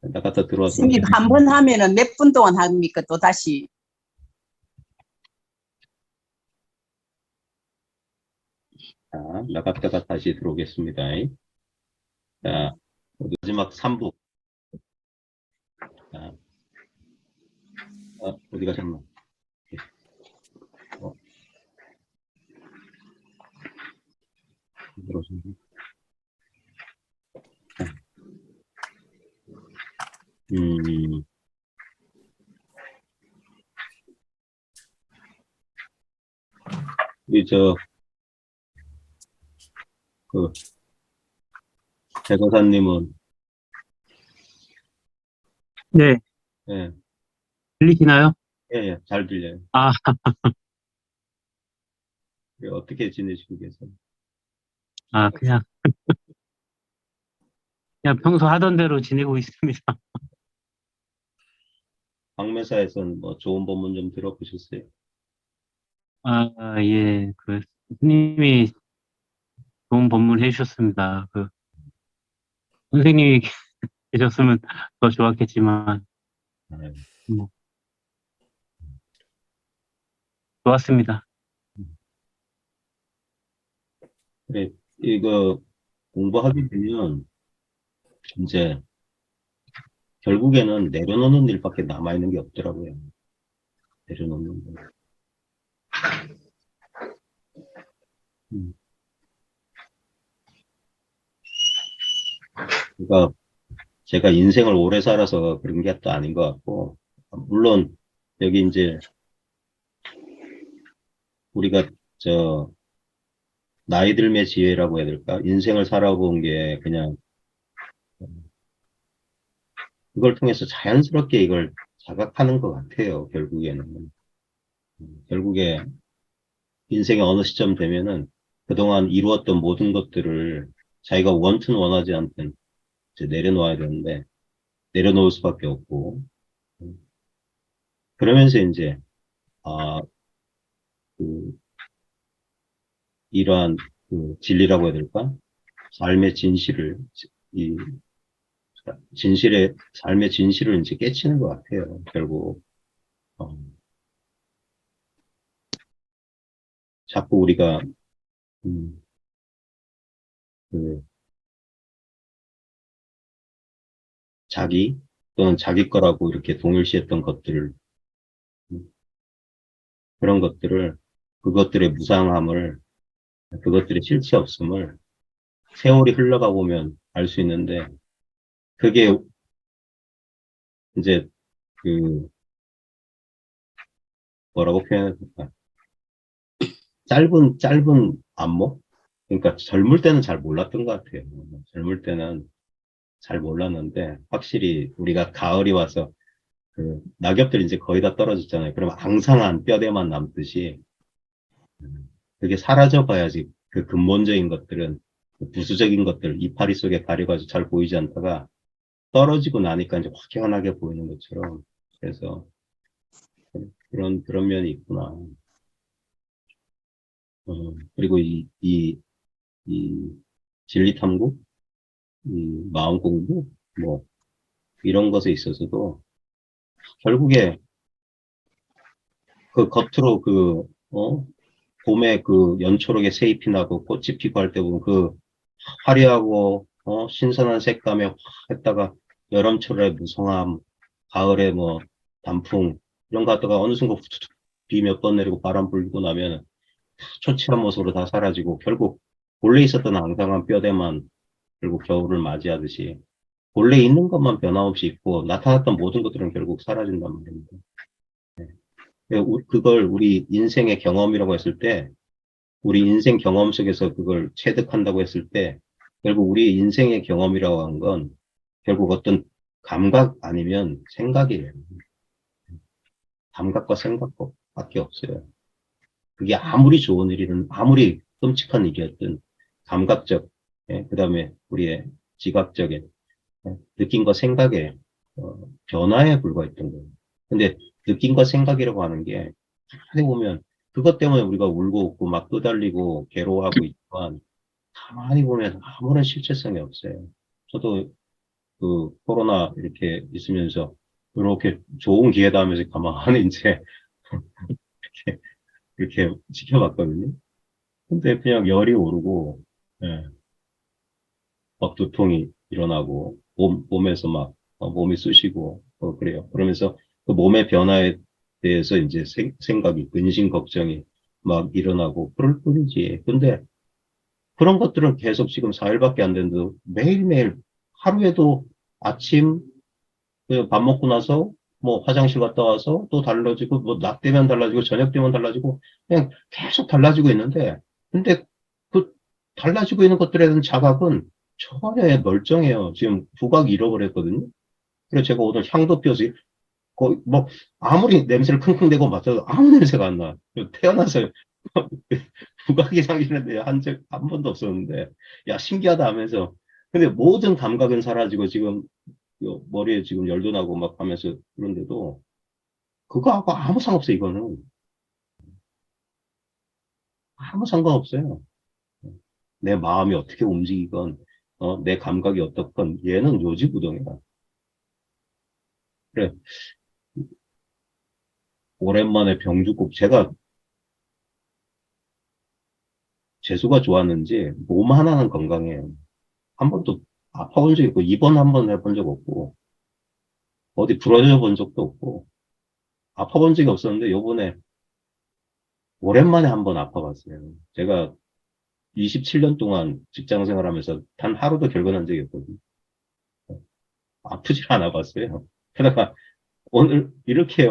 나갔다 들어와서. 스님 한 번 하면은 몇 분 동안 합니까? 또 다시. 자, 나갔다가 다시 들어오겠습니다. 자, 마지막 3부. 자, 어디 가셨나? 들어오셨나? 그, 대도사님은, 네, 예, 들리시나요? 예, 잘 들려요. 아, 어떻게 지내시고 계세요? 그냥 평소 하던 대로 지내고 있습니다. 박매사에서는 뭐 좋은 법문 좀 들어보셨어요? 예, 스님이 좋은 법문 해주셨습니다. 선생님이 계셨으면 더 좋았겠지만, 네. 뭐, 좋았습니다. 그래, 이거 공부하게 되면, 이제, 결국에는 내려놓는 일밖에 남아있는 게 없더라고요. 내려놓는 거. 그러니까 제가 인생을 오래 살아서 그런 게 또 아닌 것 같고, 물론 여기 이제 우리가 나이 들매 지혜라고 해야 될까? 인생을 살아본 게 그냥 그걸 통해서 자연스럽게 이걸 자각하는 것 같아요. 결국에는. 결국에 인생의 어느 시점 되면은 그동안 이루었던 모든 것들을 자기가 원튼 원하지 않든 이제 내려놓아야 되는데, 내려놓을 수밖에 없고, 그러면서 이제 이러한 진리라고 해야 될까? 삶의 진실을, 이 삶의 진실을 이제 깨치는 것 같아요. 결국 자꾸 우리가 자기 또는 자기 거라고 이렇게 동일시했던 것들을, 그런 것들을, 그것들의 무상함을, 그것들의 실체 없음을 세월이 흘러가 보면 알 수 있는데, 그게 이제 뭐라고 표현해야 될까? 짧은 안목? 그러니까 젊을 때는 잘 몰랐던 것 같아요. 젊을 때는 잘 몰랐는데, 확실히 우리가 가을이 와서 그 낙엽들이 이제 거의 다 떨어졌잖아요. 그러면 앙상한 뼈대만 남듯이 그게 사라져 봐야지 그 근본적인 것들은 그 부수적인 것들 이파리 속에 가려가지고 잘 보이지 않다가 떨어지고 나니까 이제 확연하게 보이는 것처럼 그래서 그런 면이 있구나. 그리고 이 진리 탐구, 이 마음 공부, 뭐 이런 것에 있어서도 결국에 그 겉으로 봄에 그 연초록의 새잎이 나고 꽃이 피고 할 때 보면 그 화려하고 신선한 색감에 확 했다가 여름철에 무성함, 가을에 뭐 단풍 이런 거 갖다가 어느 순간 후투툭 비 몇 번 내리고 바람 불고 나면 초췌한 모습으로 다 사라지고 결국 본래 있었던 앙상한 뼈대만 결국 겨울을 맞이하듯이 본래 있는 것만 변함없이 있고 나타났던 모든 것들은 결국 사라진단 말입니다. 그걸 우리 인생의 경험이라고 했을 때 우리 인생 경험 속에서 그걸 체득한다고 했을 때 결국 우리 인생의 경험이라고 하는 건 결국 어떤 감각 아니면 생각이에요. 감각과 생각밖에 없어요. 그게 아무리 좋은 일이든 아무리 끔찍한 일이었든 감각적, 그 다음에 우리의 지각적인 느낌과 생각의 변화에 불과했던 거예요. 근데 느낌과 생각이라고 하는 게 가만히 보면 그것 때문에 우리가 울고 웃고 막 끄달리고 괴로워하고 있지만 가만히 보면 아무런 실체성이 없어요. 저도 그 코로나 이렇게 있으면서 이렇게 좋은 기회다 하면서 가만히 이제 이렇게 지켜봤거든요. 근데 그냥 열이 오르고, 예, 막 두통이 일어나고, 몸에서 막, 몸이 쑤시고, 그래요. 그러면서 그 몸의 변화에 대해서 이제 생각이, 근심, 걱정이 막 일어나고, 그럴 뿐이지. 근데 그런 것들은 계속 지금 4일밖에 안 됐는데, 매일매일 하루에도 아침, 그밥 먹고 나서, 뭐 화장실 갔다 와서 또 달라지고, 뭐 낮 되면 달라지고, 저녁 되면 달라지고, 그냥 계속 달라지고 있는데, 근데 그 달라지고 있는 것들에 대한 자각은 전혀 멀쩡해요. 지금 후각 잃어버렸거든요. 그래서 제가 오늘 향도 펴서 거의 뭐 아무리 냄새를 킁킁대고 맡아도 아무 냄새가 안 나. 태어나서 후각이 상실했는데 한 번도 없었는데 야 신기하다 하면서 근데 모든 감각은 사라지고 지금 머리에 지금 열도 나고 막 하면서 그런데도 그거하고 아무 상관없어 이거는 아무 상관없어요. 내 마음이 어떻게 움직이건 내 감각이 어떻건 얘는 요지부동이야. 그래 오랜만에 병주국 제가 재수가 좋았는지 몸 하나는 건강해요. 한 번도 아파본 적 있고 입원 한 번 해본 적 없고 어디 부러져 본 적도 없고 아파본 적이 없었는데 요번에 오랜만에 한 번 아파봤어요. 제가 27년 동안 직장 생활하면서 단 하루도 결근한 적이 없거든요. 아프질 않아 봤어요. 게다가 오늘 이렇게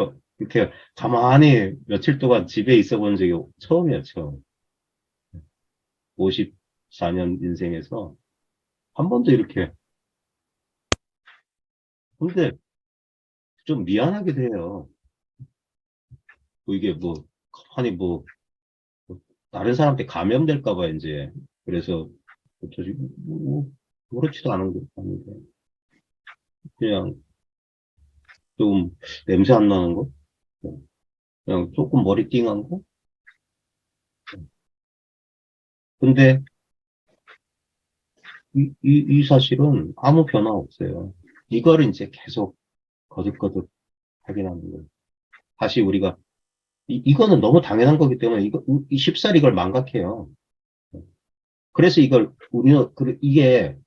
가만히 며칠 동안 집에 있어 본 적이 처음이에요, 처음. 54년 인생에서 한 번도 이렇게. 근데 좀 미안하기도 해요. 뭐 이게 뭐, 가만히 뭐 다른 사람한테 감염될까 봐 이제. 그래서, 어쩌지, 그렇지도 않은 것 같은데. 그냥 좀 냄새 안 나는 거? 그냥 조금 머리 띵한 거? 근데 이 사실은 아무 변화 없어요. 이거를 이제 계속 거듭거듭 확인하는 거예요. 다시 우리가, 이거는 너무 당연한 거기 때문에 쉽사리 이걸 망각해요. 그래서 이게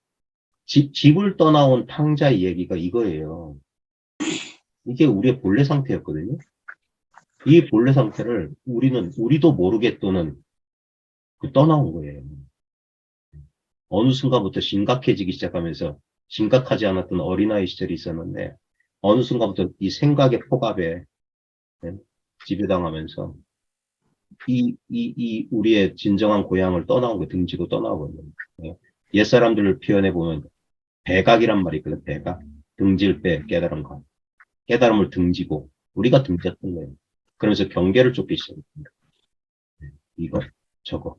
집을 떠나온 탕자의 얘기가 이거예요. 이게 우리의 본래 상태였거든요. 이 본래 상태를 우리도 모르게 또는 떠나온 거예요. 어느 순간부터 심각해지기 시작하면서 심각하지 않았던 어린아이 시절이 있었는데 어느 순간부터 이 생각의 폭압에 지배당하면서 우리의 진정한 고향을 떠나온 거 등지고 떠나오거든요. 옛사람들을 표현해 보면 배각이란 말이 있거든요. 배각. 등질 배 깨달은 것. 깨달음을 등지고 우리가 등졌던 거예요. 그러면서 경계를 쫓기 시작합니다. 이것, 저것.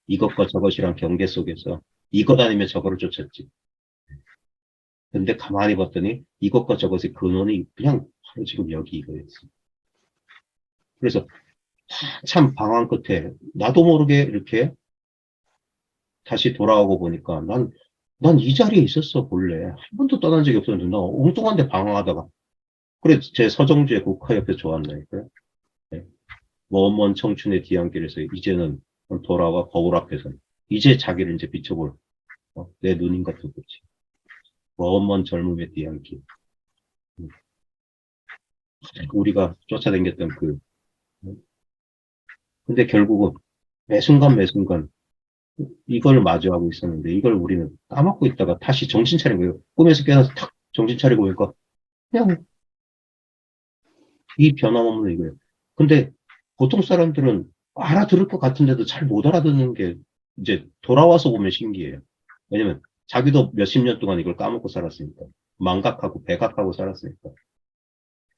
이것과 저것이란 경계 속에서 이것 아니면 저거를 쫓았지. 근데 가만히 봤더니 이것과 저것의 근원이 그냥 바로 지금 여기 이거였어. 그래서 참 방황 끝에 나도 모르게 이렇게 다시 돌아오고 보니까 난 이 자리에 있었어, 본래. 한 번도 떠난 적이 없었는데, 나 엉뚱한 데 방황하다가. 그래, 제 서정주의 국화 옆에 좋았나니까요. 네. 먼 청춘의 뒤안길에서 이제는 돌아와 거울 앞에서 이제 자기를 이제 비춰볼 내 누님 같은 거지. 먼 젊음의 뒤안길. 우리가 쫓아다녔던 근데 결국은 매 순간 매 순간 이걸 마주하고 있었는데 이걸 우리는 까먹고 있다가 다시 정신 차린 거예요. 꿈에서 깨어나서 탁 정신 차리고 보니까 그냥 이 변함없는 이거예요. 근데 보통 사람들은 알아들을 것 같은데도 잘 못 알아듣는 게 이제 돌아와서 보면 신기해요. 왜냐면 자기도 몇십 년 동안 이걸 까먹고 살았으니까. 망각하고 배각하고 살았으니까.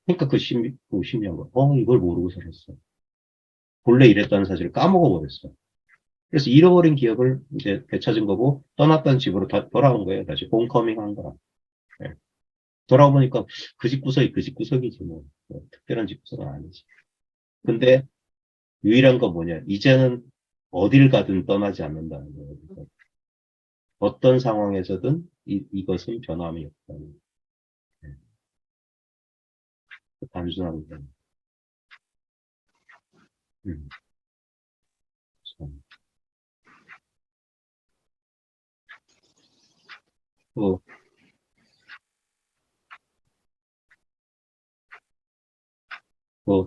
그러니까 그 신기한 거. 이걸 모르고 살았어. 본래 이랬다는 사실을 까먹어 버렸어. 그래서 잃어버린 기억을 이제 되찾은 거고 떠났던 집으로 다 돌아온 거예요. 다시 홈커밍 한 거야. 네. 돌아오니까 그 집 구석이 그 집 구석이지 뭐 특별한 집 구석은 아니지. 근데 유일한 건 뭐냐? 이제는 어딜 가든 떠나지 않는다는 거예요. 그러니까 어떤 상황에서든 이것은 변함이 없다는 네. 단순한 거예요. 참.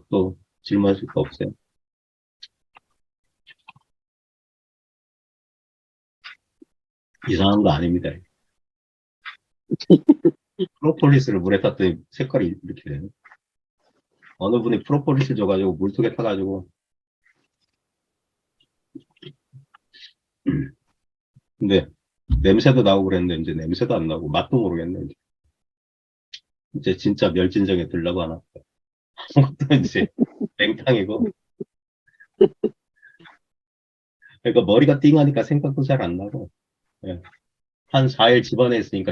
또 질문하실 거 없어요? 이상한 거 아닙니다. 프로폴리스를 물에 탔더니 색깔이 이렇게 돼요. 어느 분이 프로폴리스 줘가지고 물속에 타가지고 근데 냄새도 나고 그랬는데 이제 냄새도 안 나고 맛도 모르겠네. 이제 진짜 멸진정에 들려고 하나. 아무것도 이제 맹탕이고. 그러니까 머리가 띵하니까 생각도 잘 안 나고. 예. 한 4일 집안에 있으니까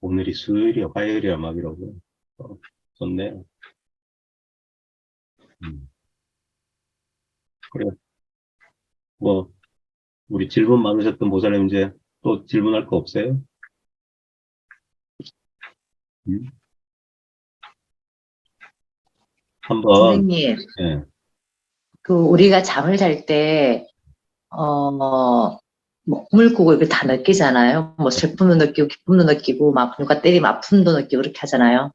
오늘이 수요일이야, 화요일이야 막 이러고. 좋네요. 그래. 뭐 우리 질문 많으셨던 보살님 이제 또 질문할 거 없어요? 한번 선생님, 예. 그 우리가 잠을 잘 때, 뭐 꿈을 꾸고 이걸 다 느끼잖아요. 뭐 슬픔도 느끼고 기쁨도 느끼고 막 누가 때리면 아픔도 느끼고 그렇게 하잖아요.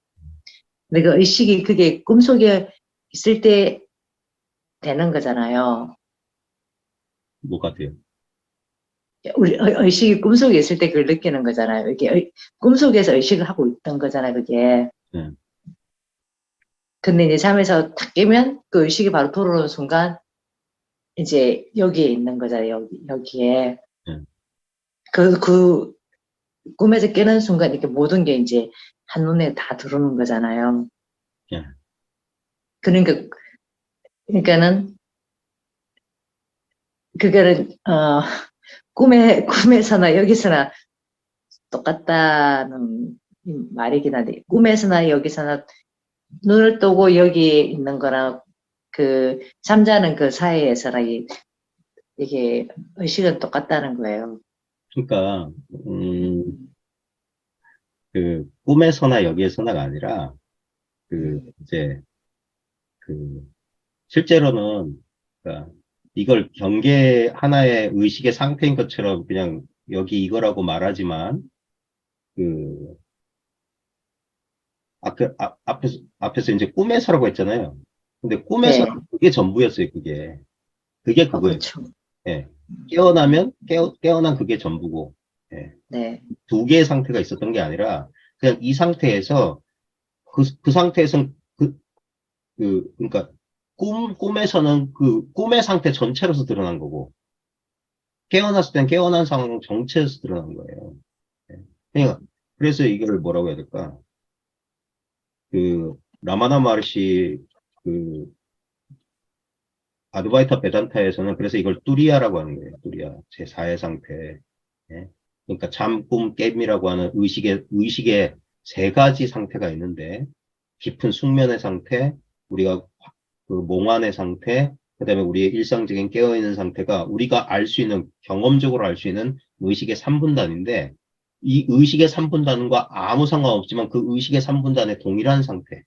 근데 그 의식이 그게 꿈속에 있을 때 되는 거잖아요. 뭐 같아요? 우리 의식이 꿈속에 있을 때 그걸 느끼는 거잖아요. 이게 꿈속에서 의식을 하고 있던 거잖아요, 그게. 네. 근데 이제 잠에서 탁 깨면 그 의식이 바로 돌아오는 순간 이제 여기에 있는 거잖아요, 여기에. 그 꿈에서 깨는 순간 이렇게 모든 게 이제 한눈에 다 들어오는 거잖아요. 예. 그러니까는 그거는 꿈에서나 여기서나 똑같다는 말이긴 한데 꿈에서나 여기서나 눈을 뜨고 여기 있는 거랑 그 잠자는 그 사이에서나 이게 의식은 똑같다는 거예요. 그러니까 그 꿈에서나 여기에서나가 아니라 이제 실제로는 그러니까 이걸 경계 하나의 의식의 상태인 것처럼 그냥 여기 이거라고 말하지만 그 앞에서 이제 꿈에서라고 했잖아요. 근데 꿈에서 네. 그게 전부였어요. 그게 그거예요. 그렇죠. 예. 깨어나면 깨어난 그게 전부고 예. 네. 두 개의 상태가 있었던 게 아니라 그냥 이 상태에서 그 상태에서 그러니까 꿈에서는 그 꿈의 상태 전체로서 드러난 거고 깨어났을 땐 깨어난 상황 정체에서 드러난 거예요. 예. 그러니까 그래서 이거를 뭐라고 해야 될까? 그 라마나 마르시 그 아드바이타 베단타에서는 그래서 이걸 뚜리아라고 하는 거예요. 뚜리아 제4의 상태. 예. 그러니까 잠, 꿈, 깨임이라고 하는 의식의 세 가지 상태가 있는데 깊은 숙면의 상태, 우리가 그 몽환의 상태, 그다음에 우리의 일상적인 깨어있는 상태가 우리가 알 수 있는 경험적으로 알 수 있는 의식의 3분단인데 이 의식의 3분단과 아무 상관없지만 그 의식의 3분단의 동일한 상태.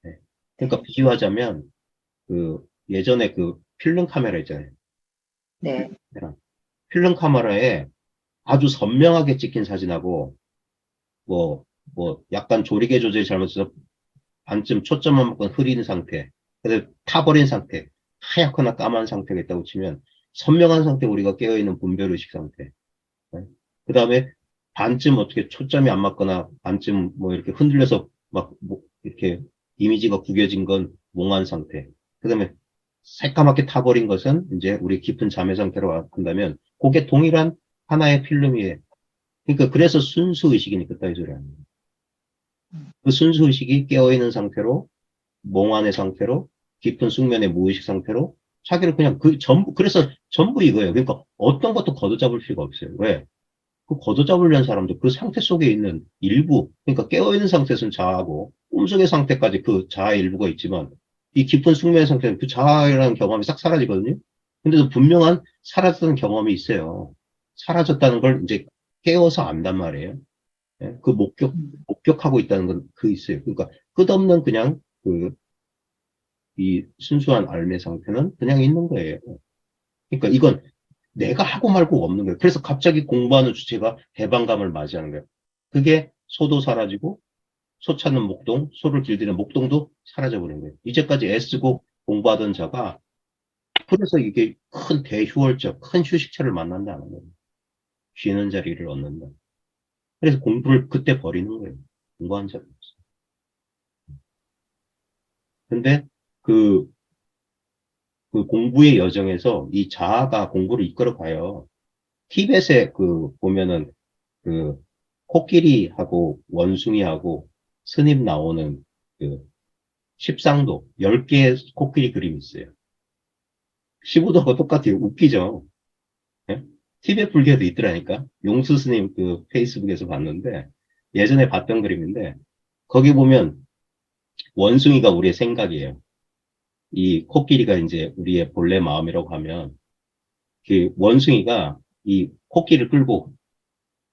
예. 그러니까 비유하자면 그 예전에 그 필름 카메라 있잖아요. 네. 필름 카메라에 아주 선명하게 찍힌 사진하고 뭐 약간 조리개 조절이 잘못해서 반쯤 초점만 먹고 흐린 상태, 그래서 타버린 상태, 하얗거나 까만 상태가 있다고 치면 선명한 상태 우리가 깨어있는 분별의식 상태. 그 다음에 반쯤 어떻게 초점이 안 맞거나 반쯤 뭐 이렇게 흔들려서 뭐 이렇게 이미지가 구겨진 건 몽환 상태. 그 다음에 새까맣게 타버린 것은 이제 우리 깊은 잠의 상태로 한다면 그게 동일한 하나의 필름이에요. 그러니까 그래서 순수의식이니까 따위 소리 아니에요. 그 순수의식이 깨어있는 상태로 몽환의 상태로 깊은 숙면의 무의식 상태로 자기를 그냥 그래서 전부 이거예요. 그러니까 어떤 것도 걷어잡을 필요가 없어요. 왜? 그 걷어잡으려는 사람도 그 상태 속에 있는 일부, 그러니까 깨어있는 상태에서는 자아하고 꿈속의 상태까지 그 자아의 일부가 있지만 이 깊은 숙면의 상태는 그 자아라는 경험이 싹 사라지거든요. 근데도 분명한 사라졌다는 경험이 있어요. 사라졌다는 걸 이제 깨워서 안단 말이에요. 예, 그 목격하고 있다는 건 그 있어요. 그러니까 끝없는 그냥 이 순수한 알매 상태는 그냥 있는 거예요. 그러니까 이건 내가 하고 말고 없는 거예요. 그래서 갑자기 공부하는 주체가 해방감을 맞이하는 거예요. 그게 소도 사라지고 소 찾는 목동, 소를 길들이는 목동도 사라져버린 거예요. 이제까지 애쓰고 공부하던 자가 그래서 이게 큰 대휴월적, 큰 휴식처를 만난다는 거예요. 쉬는 자리를 얻는다. 그래서 공부를 그때 버리는 거예요. 공부한 자리 없어. 근데 그 공부의 여정에서 이 자아가 공부를 이끌어 가요. 티벳에 보면은 코끼리하고 원숭이하고 스님 나오는 십상도 10개의 코끼리 그림이 있어요. 시부도가 똑같아요. 웃기죠? 예? 티벳 불교에도 있더라니까. 용수 스님 페이스북에서 봤는데 예전에 봤던 그림인데 거기 보면 원숭이가 우리의 생각이에요. 이 코끼리가 이제 우리의 본래 마음이라고 하면 그 원숭이가 이 코끼리를 끌고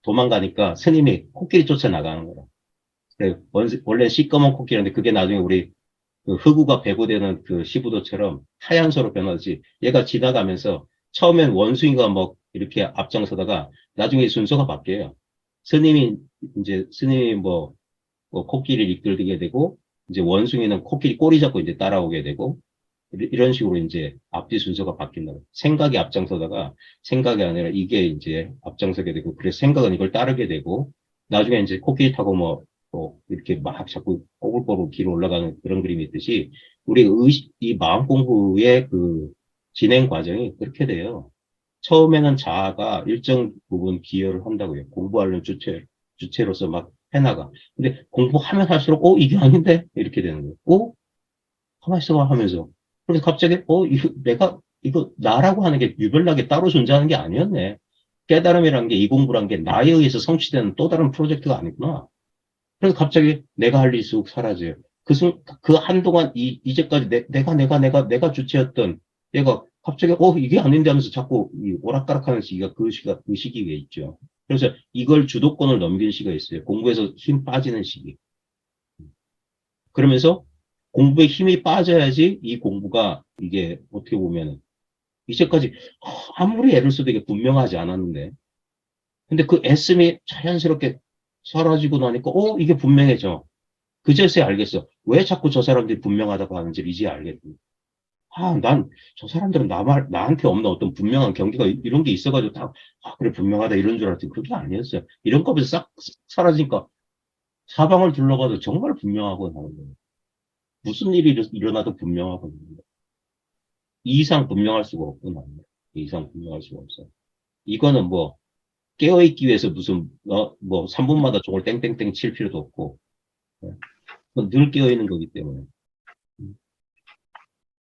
도망가니까 스님이 코끼리 쫓아나가는 거야. 원래 시꺼먼 코끼리인데 그게 나중에 우리 흑우가 배고되는 시부도처럼 하얀 소로 변하지. 얘가 지나가면서 처음엔 원숭이가 뭐 이렇게 앞장서다가 나중에 순서가 바뀌어요. 스님이 뭐 코끼리를 이끌게 되고 이제 원숭이는 코끼리 꼬리 잡고 이제 따라오게 되고 이런 식으로 이제 앞뒤 순서가 바뀐다. 생각이 앞장서다가 생각이 아니라 이게 이제 앞장서게 되고 그래서 생각은 이걸 따르게 되고 나중에 이제 코끼리 타고 뭐 이렇게 막 자꾸 꼬불꼬불 길어 올라가는 그런 그림이 있듯이 우리 이 마음 공부의 진행 과정이 그렇게 돼요. 처음에는 자아가 일정 부분 기여를 한다고요. 공부하려는 주체로서 막 해나가. 근데 공부하면 할수록 이게 아닌데 이렇게 되는 거예요. 가만히 있어봐 하면서 그래서 갑자기 이거 나라고 하는 게 유별나게 따로 존재하는 게 아니었네. 깨달음이라는 게 이 공부란 게 나에 의해서 성취되는 또 다른 프로젝트가 아니구나. 그래서 갑자기 내가 할 일이 쑥 사라져요. 그 한동안 이제까지 내가 주체였던 얘가 갑자기 이게 아닌데 하면서 자꾸 오락가락하는 시기가 그 시기에 있죠. 그래서 이걸 주도권을 넘긴 시기가 있어요. 공부에서 힘 빠지는 시기. 그러면서 공부에 힘이 빠져야지 이 공부가 이게 어떻게 보면은 이제까지 아무리 애를 써도 이게 분명하지 않았는데 근데 그 애씀이 자연스럽게 사라지고 나니까 이게 분명해져. 그제서야 알겠어. 왜 자꾸 저 사람들이 분명하다고 하는지 이제 알겠네. 난 저 사람들은 나한테 없는 어떤 분명한 경계가 이런 게 있어가지고 그래 분명하다 이런 줄 알았더니 그게 아니었어요. 이런 거에서 싹 사라지니까 사방을 둘러봐도 정말 분명하고 나오는 거예요. 무슨 일이 일어나도 분명하거든요. 이 이상 분명할 수가 없구나. 이 이상 분명할 수가 없어. 이거는 뭐, 깨어있기 위해서 무슨, 3분마다 종을 땡땡땡 칠 필요도 없고, 그건 늘 깨어있는 거기 때문에.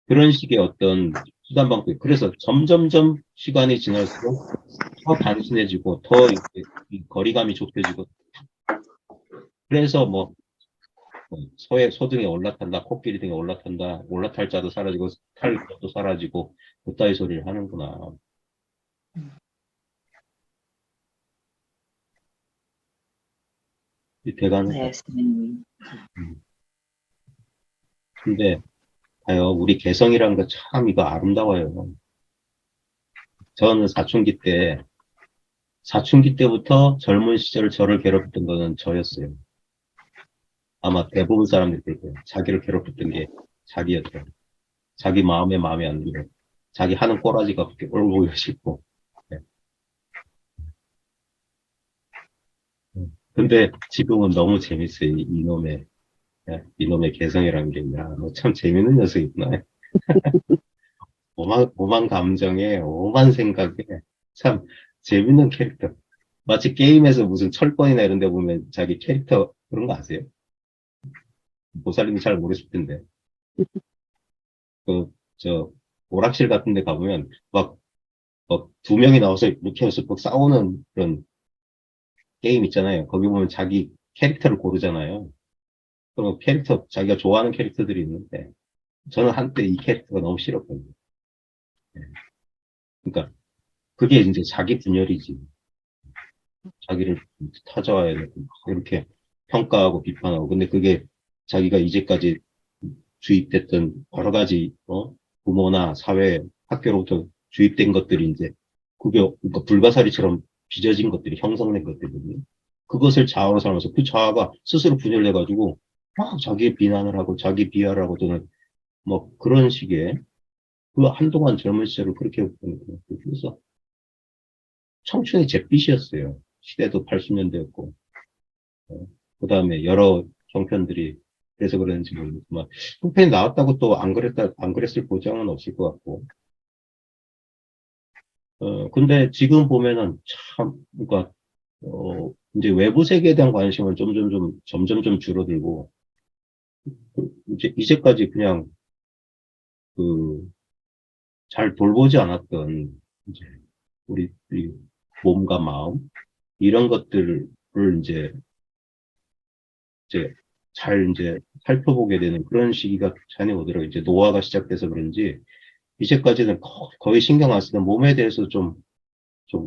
그런 식의 어떤 수단 방법. 그래서 점점점 시간이 지날수록 더 단순해지고, 더 이렇게 이 거리감이 좁혀지고, 그래서 뭐, 소등에 올라탄다, 코끼리 등에 올라탄다, 올라탈 자도 사라지고, 탈 것도 사라지고, 그따위 소리를 하는구나. 이 대가는. 네, 선생님. 근데, 봐요, 우리 개성이란 거 참 이거 아름다워요. 저는 사춘기 때부터 젊은 시절 저를 괴롭혔던 거는 저였어요. 아마 대부분 사람들이 그럴 거예요. 자기를 괴롭혔던 게 자기였죠. 자기 마음에 안 들고, 자기 하는 꼬라지가 그렇게 꼴보기 싫고. 네. 근데 지금은 너무 재밌어요. 이놈의 개성이라는 게, 야, 너 참 재밌는 녀석이구나. 오만 감정에, 오만 생각에, 참 재밌는 캐릭터. 마치 게임에서 무슨 철권이나 이런 데 보면 자기 캐릭터 그런 거 아세요? 보살님이 잘 모르실 텐데. 오락실 같은 데 가보면, 두 명이 나와서 이렇게 해서 막 싸우는 그런 게임 있잖아요. 거기 보면 자기 캐릭터를 고르잖아요. 그럼 자기가 좋아하는 캐릭터들이 있는데, 저는 한때 이 캐릭터가 너무 싫었거든요. 네. 그러니까, 그게 이제 자기 분열이지. 자기를 타자화해 이렇게 평가하고 비판하고. 근데 그게 자기가 이제까지 주입됐던 여러 가지, 부모나 사회, 학교로부터 주입된 것들이 이제, 그러니까 불가사리처럼 빚어진 것들이 형성된 것들이거든요. 그것을 자아로 삼아서 그 자아가 스스로 분열돼가지고, 막 자기 비난을 하고, 자기 비하를 하고, 또는 뭐 그런 식의, 그 한동안 젊은 시절을 그렇게 보냈거든요. 그래서 청춘의 잿빛이었어요. 시대도 80년대였고, 그 다음에 여러 형편들이 그래서 그런지 모르겠지만, 형편이 나왔다고 또 안 그랬을 보장은 없을 것 같고, 근데 지금 보면은 참, 그러니까, 이제 외부 세계에 대한 관심은 점점 좀 줄어들고, 이제까지 그냥, 잘 돌보지 않았던, 이제, 우리 몸과 마음, 이런 것들을 이제 살펴보게 되는 그런 시기가 잔해 오더라고요. 이제 노화가 시작돼서 그런지, 이제까지는 거의 신경 안 쓰던 몸에 대해서 좀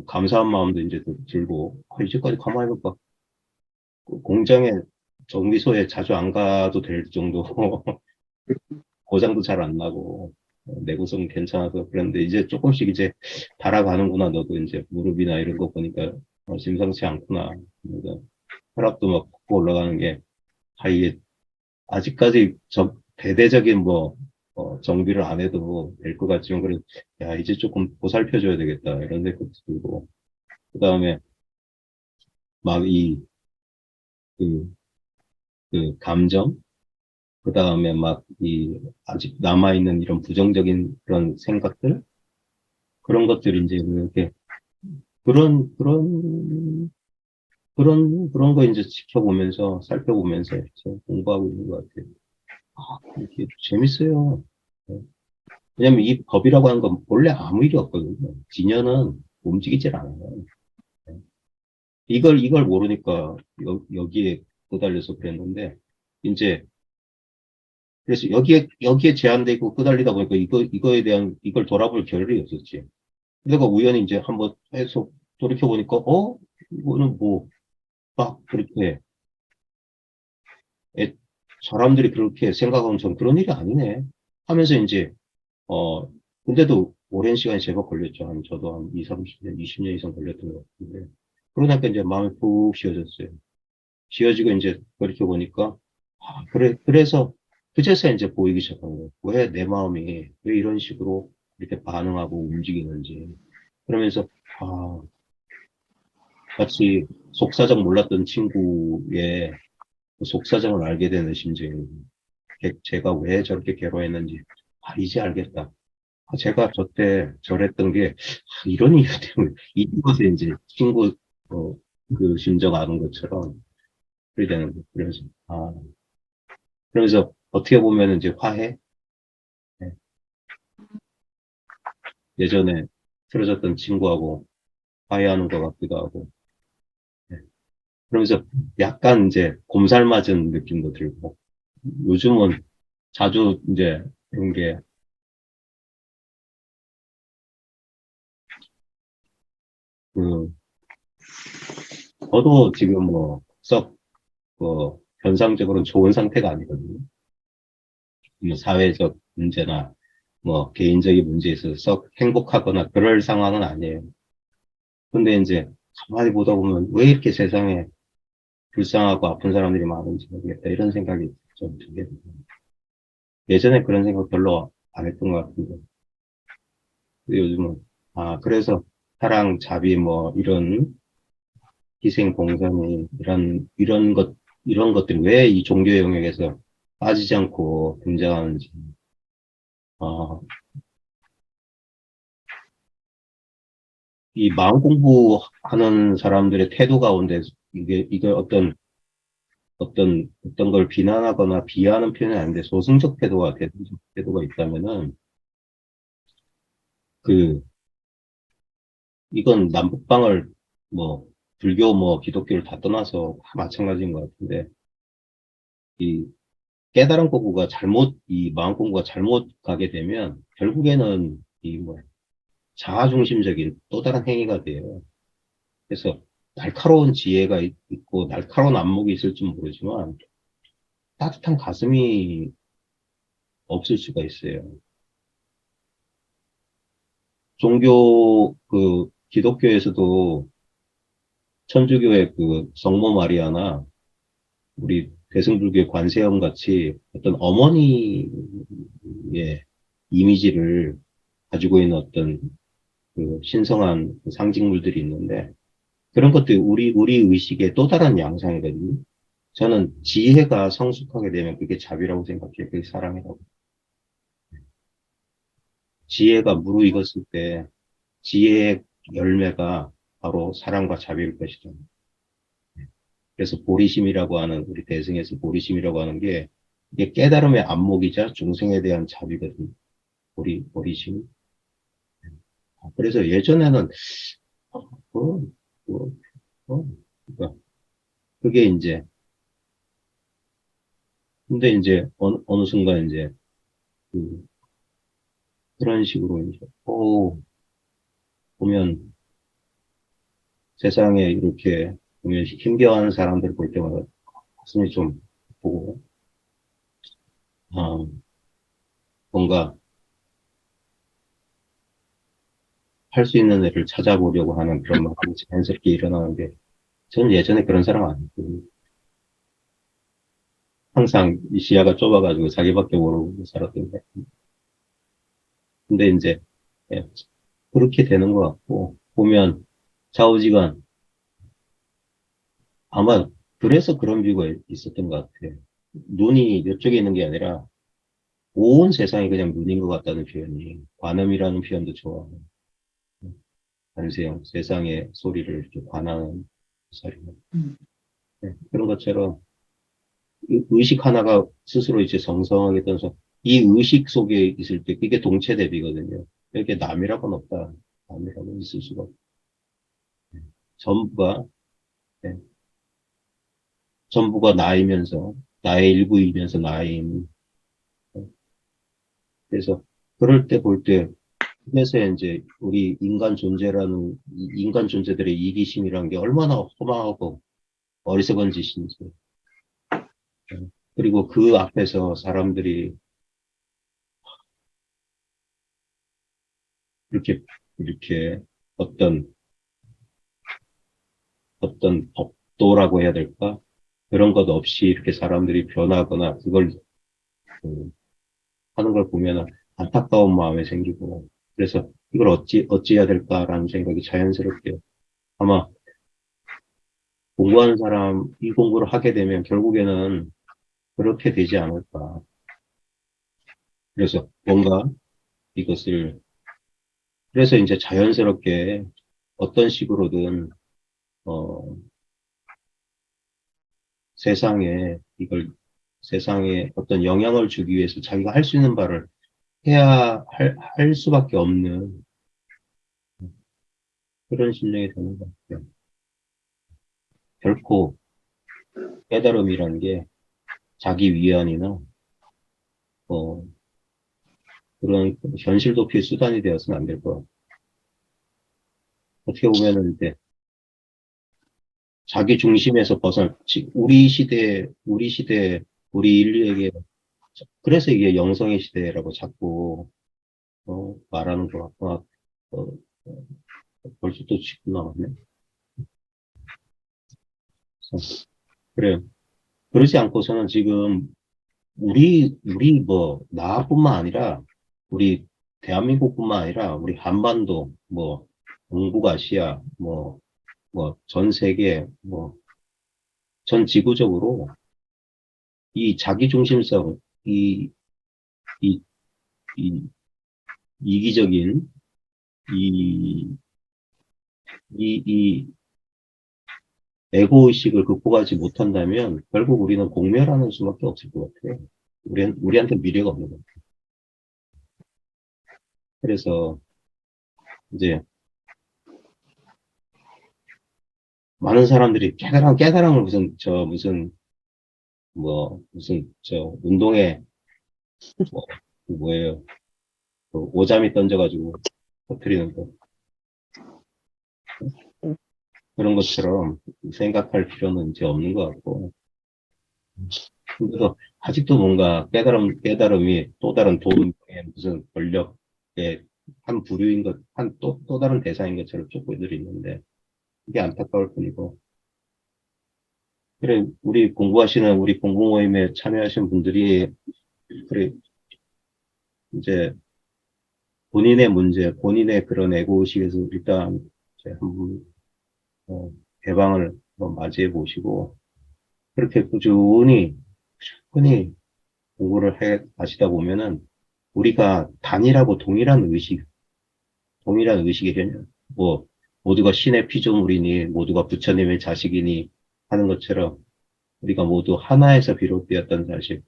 감사한 마음도 이제 들고, 이제까지 가만히 볼까. 공장에, 정비소에 자주 안 가도 될 정도, 고장도 잘 안 나고, 내구성 괜찮아서 그런데 이제 조금씩 이제 달아가는구나. 너도 이제 무릎이나 이런 거 보니까 심상치 않구나. 그러니까 혈압도 막 푹 올라가는 게, 이게 아직까지 대대적인 정비를 안 해도 될 것 같지만, 그래, 야, 이제 조금 보살펴줘야 되겠다. 이런 생각도 들고. 그 다음에, 막 감정, 그 다음에 아직 남아있는 이런 부정적인 그런 생각들, 그런 것들이 이제 이렇게, 그런 거 이제 지켜보면서, 살펴보면서 이렇게 공부하고 있는 것 같아요. 이렇게 재밌어요. 왜냐면 이 법이라고 하는 건 원래 아무 일이 없거든요. 진여는 움직이질 않아요. 이걸 모르니까 여기에 끄달려서 그랬는데, 이제, 그래서 여기에 제한돼 있고 끄달리다 보니까 이걸 돌아볼 겨를이 없었지. 그러다가 우연히 이제 한번 해서 돌이켜보니까, 이거는 막 그렇게, 사람들이 그렇게 생각하면 전 그런 일이 아니네. 하면서 이제, 근데도 오랜 시간이 제법 걸렸죠. 저도 한 30년, 20년 이상 걸렸던 것 같은데. 그러니까 이제 마음이 푹 쉬어졌어요. 쉬어지고 이제 그렇게 보니까, 그래서, 그제서 이제 보이기 시작한 거예요. 왜 내 마음이, 왜 이런 식으로 이렇게 반응하고 움직이는지. 그러면서, 같이 속사정 몰랐던 친구의 그 속사정을 알게 되는 심정이, 제가 왜 저렇게 괴로워했는지, 이제 알겠다. 제가 저때 저랬던 게, 이런 이유 때문에, 이것에 이제 친구, 그 심정 아는 것처럼, 그래야 되는데, 그러면서 어떻게 보면 이제 화해? 네. 예전에 틀어졌던 친구하고 화해하는 것 같기도 하고, 네. 그러면서 약간 이제 곰살 맞은 느낌도 들고, 요즘은 자주 이제 이런 게, 그, 저도 지금 현상적으로는 좋은 상태가 아니거든요. 뭐 사회적 문제나 뭐 개인적인 문제에 있어서 썩 행복하거나 그럴 상황은 아니에요. 근데 이제 가만히 보다 보면 왜 이렇게 세상에 불쌍하고 아픈 사람들이 많은지 모르겠다. 이런 생각이 좀 들게 돼요. 예전에 그런 생각 별로 안 했던 것 같은데. 근데 요즘은, 그래서 사랑, 자비, 뭐, 이런 희생, 봉선이, 이런 것들이 왜 이 종교 영역에서 빠지지 않고 등장하는지, 어, 이 마음 공부하는 사람들의 태도 가운데 이게 어떤 걸 비난하거나 비하하는 표현이 아닌데 소승적 태도와 대승적 태도가 있다면은 그 이건 남북방을 뭐 불교 뭐 기독교를 다 떠나서 다 마찬가지인 것 같은데 이 깨달음 공부가 이 마음 공부가 잘못 가게 되면 결국에는 이 뭐 자아중심적인 또 다른 행위가 돼요. 그래서 날카로운 지혜가 있고 날카로운 안목이 있을지 모르지만 따뜻한 가슴이 없을 수가 있어요. 기독교에서도 천주교의 그 성모 마리아나 우리 대승불교의 관세음 같이 어떤 어머니의 이미지를 가지고 있는 어떤 그 신성한 상징물들이 있는데 그런 것들이 우리 의식의 또 다른 양상이거든요. 저는 지혜가 성숙하게 되면 그게 자비라고 생각해요. 그게 사랑이라고. 지혜가 무르익었을 때 지혜의 열매가 바로 사랑과 자비일 것이다. 그래서 보리심이라고 하는, 우리 대승에서 보리심이라고 하는 게, 이게 깨달음의 안목이자 중생에 대한 자비거든요. 보리심. 그래서 예전에는, 어, 어, 어, 그러니까 그게 이제, 근데 이제 어느 순간 이제, 그, 그런 식으로 이제, 보면 세상에 이렇게 보면 힘겨워하는 사람들 볼 때마다 가슴이 좀 보고, 아, 뭔가 할 수 있는 애를 찾아보려고 하는 그런 마음이 자연스럽게 일어나는데, 저는 예전에 그런 사람 아니고, 항상 이 시야가 좁아가지고 자기밖에 모르고 살았던데. 근데 이제, 예, 그렇게 되는 것 같고, 보면 좌우지간, 아마 그래서 그런 비유가 있었던 것 같아요. 눈이 이쪽에 있는 게 아니라, 온 세상이 그냥 눈인 것 같다는 표현이, 관음이라는 표현도 좋아하고, 관세형, 세상의 소리를 이렇게 관하는 소리. 네, 그런 것처럼, 의식 하나가 스스로 이제 성성하게 떠서 이 의식 속에 있을 때 그게 동체 대비거든요. 이렇게 남이라고는 없다. 남이라고 있을 수가 없다. 전부가 네, 전부가 나이면서 나의 일부이면서 나인. 그래서 그럴 때 볼 때 그래서 이제 우리 인간 존재들의 이기심이라는 게 얼마나 허망하고 어리석은 짓인지. 네. 그리고 그 앞에서 사람들이 이렇게 어떤 법도라고 해야 될까? 그런 것 없이 이렇게 사람들이 변하거나 그걸 그, 하는 걸 보면 안타까운 마음이 생기고 그래서 이걸 어찌해야 될까라는 생각이 자연스럽게 아마 공부하는 사람 이 공부를 하게 되면 결국에는 그렇게 되지 않을까. 그래서 뭔가 이것을 그래서 이제 자연스럽게 어떤 식으로든 어, 세상에 어떤 영향을 주기 위해서 자기가 할 수 있는 바를 해야 할 수밖에 없는 그런 심정이 드는 것 같아요. 결코 깨달음이라는 게 자기 위안이나 그런 현실 도피의 수단이 되어서는 안 될 것 같아요. 어떻게 보면은 이제 자기 중심에서 우리 시대, 우리 인류에게 그래서 이게 영성의 시대라고 자꾸 말하는 것 같고, 벌써 또 짚고 나왔네. 그래. 그러지 않고서는 지금 나뿐만 아니라 우리 대한민국뿐만 아니라 우리 한반도, 동북아시아, 전 세계, 전 지구적으로 이 자기중심성, 이 이기적인 이 에고의식을 극복하지 못한다면 결국 우리는 공멸하는 수밖에 없을 것 같아요. 우리한테 미래가 없는 것 같아요. 그래서 이제 많은 사람들이 깨달음을 운동에 뭐예요? 오자미 던져가지고 터뜨리는 거. 그런 것처럼 생각할 필요는 이제 없는 것 같고. 그래서 아직도 뭔가 깨달음이 또 다른 돈의 무슨 권력의 한 부류인 또 다른 대상인 것처럼 쫓고들 있는데, 이게 안타까울 뿐이고. 그래, 우리 공부 모임에 참여하신 분들이, 그래, 이제 본인의 문제, 본인의 그런 에고의식에서 일단 이제 한번 개방을 한번 맞이해 보시고, 그렇게 꾸준히 공부를 해 가시다 보면은 우리가 동일한 의식의 개념, 모두가 신의 피조물이니, 모두가 부처님의 자식이니 하는 것처럼 우리가 모두 하나에서 비롯되었다는 사실,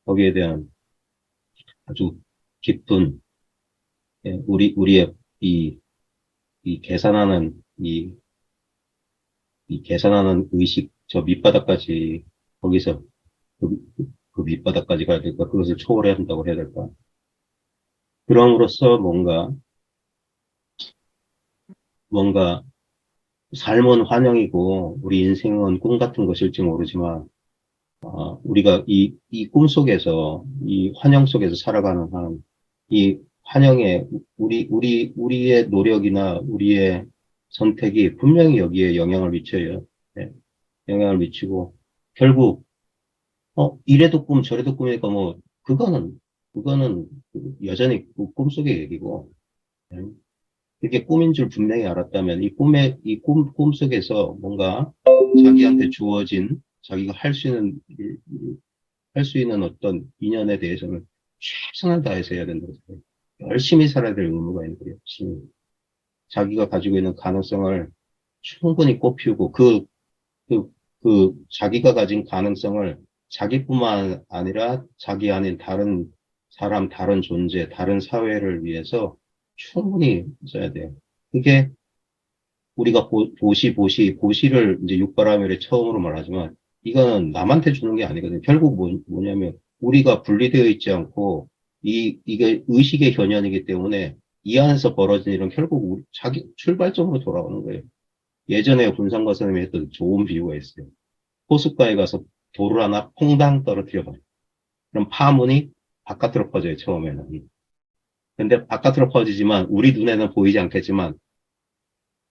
거기에 대한 아주 깊은, 우리의 계산하는 계산하는 의식, 저 밑바닥까지, 거기서 그 밑바닥까지 가야 될까? 그것을 초월해야 한다고 해야 될까? 그럼으로써 뭔가 삶은 환영이고 우리 인생은 꿈 같은 것일지 모르지만 우리가 이 환영 속에서 살아가는 이 환영에 우리의 노력이나 우리의 선택이 분명히 여기에 영향을 미쳐요. 네. 영향을 미치고 결국 이래도 꿈 저래도 꿈이니까 그거는 여전히 꿈속의 얘기고, 네. 그게 꿈인 줄 분명히 알았다면 이 꿈 속에서 뭔가 자기한테 주어진 자기가 할 수 있는 어떤 인연에 대해서는 최선을 다해서 해야 된다고 생각해요. 열심히 살아야 될 의무가 있는 거예요. 열심히. 자기가 가지고 있는 가능성을 충분히 꽃피우고 자기가 가진 가능성을 자기뿐만 아니라 자기 아닌 다른 사람, 다른 존재, 다른 사회를 위해서 충분히 써야 돼요. 그게 우리가 보시를 이제 육바라밀에 처음으로 말하지만 이거는 남한테 주는 게 아니거든요. 결국 뭐냐면 우리가 분리되어 있지 않고 이게 의식의 현현이기 때문에 이 안에서 벌어진 일은 결국 자기 출발점으로 돌아오는 거예요. 예전에 군상과 선생님이 했던 좋은 비유가 있어요. 호숫가에 가서 돌을 하나 퐁당 떨어뜨려 봐요. 그럼 파문이 바깥으로 퍼져요, 처음에는. 근데 바깥으로 퍼지지만 우리 눈에는 보이지 않겠지만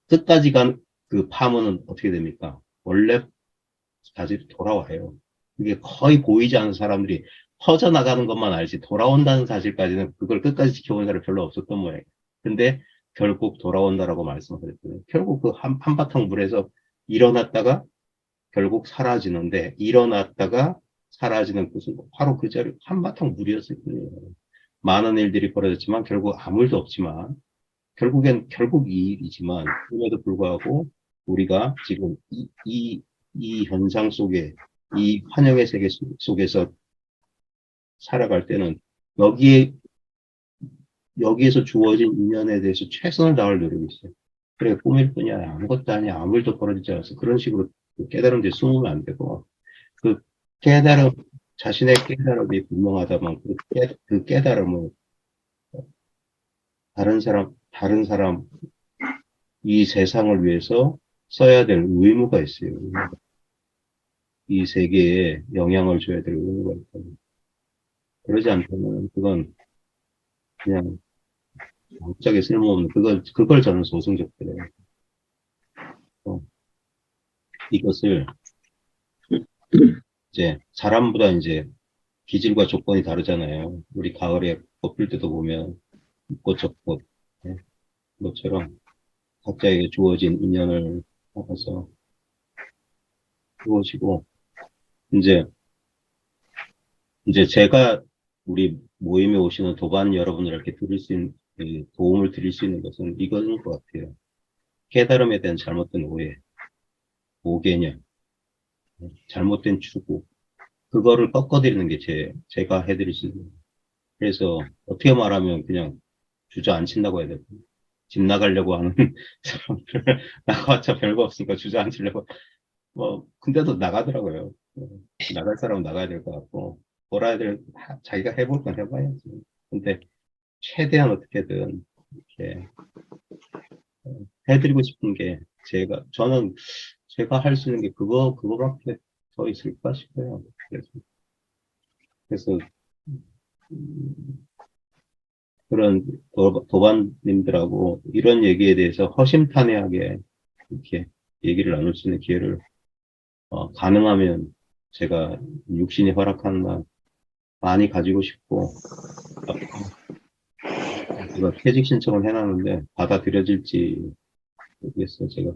끝까지 간 그 파문은 어떻게 됩니까? 원래 다시 돌아와요. 이게 거의 보이지 않는 사람들이 퍼져나가는 것만 알지 돌아온다는 사실까지는 그걸 끝까지 지켜본 사람이 별로 없었던 모양이에요. 근데 결국 돌아온다라고 말씀하셨거든요. 결국 그 한바탕 물에서 일어났다가 결국 사라지는데 일어났다가 사라지는 곳은 바로 그 자리 한바탕 물이었을 뿐이에요. 많은 일들이 벌어졌지만 결국 아무 일도 없지만 결국 이 일이지만 그럼에도 불구하고 우리가 지금 이 이 현상 속에, 이 환영의 세계 속에서 살아갈 때는 여기에서 주어진 인연에 대해서 최선을 다할 노력이 있어요. 그래, 꿈일 뿐이야. 아무것도 아니야. 아무 일도 벌어지지 않았어. 그런 식으로 깨달은 데 숨으면 안 되고, 그 자신의 깨달음이 분명하다면 그 깨달음을 다른 사람, 이 세상을 위해서 써야 될 의무가 있어요. 이 세계에 영향을 줘야 될 의무가 있거든요. 그러지 않다면 그건 그냥 갑자기 쓸모없는 그걸 저는 소승적대요. 이것을 이제 사람보다 이제 기질과 조건이 다르잖아요. 우리 가을에 꽃 필 때도 보면 꽃 저꽃 것처럼 각자에게 주어진 인연을 받아서 주어지고 이제 제가 우리 모임에 오시는 도반 여러분들에게 도움을 드릴 수 있는 것은 이거인 것 같아요. 깨달음에 대한 잘못된 오해, 오개념, 잘못된 추구, 그거를 꺾어드리는 게 제가 해드릴 수 있는. 그래서 어떻게 말하면 그냥 주저앉힌다고 해야 될까요? 집 나가려고 하는 사람들, 나가봤자 별거 없으니까 주저앉히려고. 근데도 나가더라고요. 나갈 사람은 나가야 될 것 같고, 자기가 해볼 건 해봐야지. 근데 최대한 어떻게든 이렇게 해드리고 싶은 게 저는 제가 할 수 있는 게 그거밖에 더 있을까 싶어요. 그래서 그런 도반님들하고 이런 얘기에 대해서 허심탄회하게 이렇게 얘기를 나눌 수 있는 기회를 가능하면 제가 육신이 허락하는 한 많이 가지고 싶고, 제가 퇴직 신청을 해놨는데 받아들여질지 모르겠어요. 제가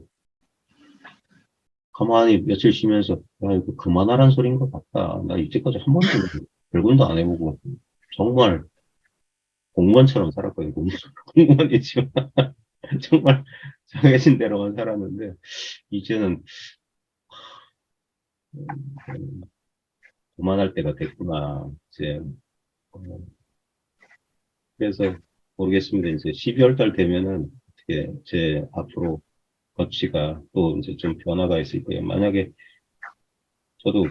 가만히 며칠 쉬면서 야, 이거 그만하라는 소리인 것 같다. 나 이제까지 한 번도 별군도 안 해보고 정말 공무원처럼 살았거든요. 공무원이지만 정말 정해진 대로만 살았는데 이제는 그만할 때가 됐구나. 이제 그래서 모르겠습니다. 이제 12월 달 되면은 어떻게 제 앞으로 거치가 또 이제 좀 변화가 있을 거예요. 만약에 저도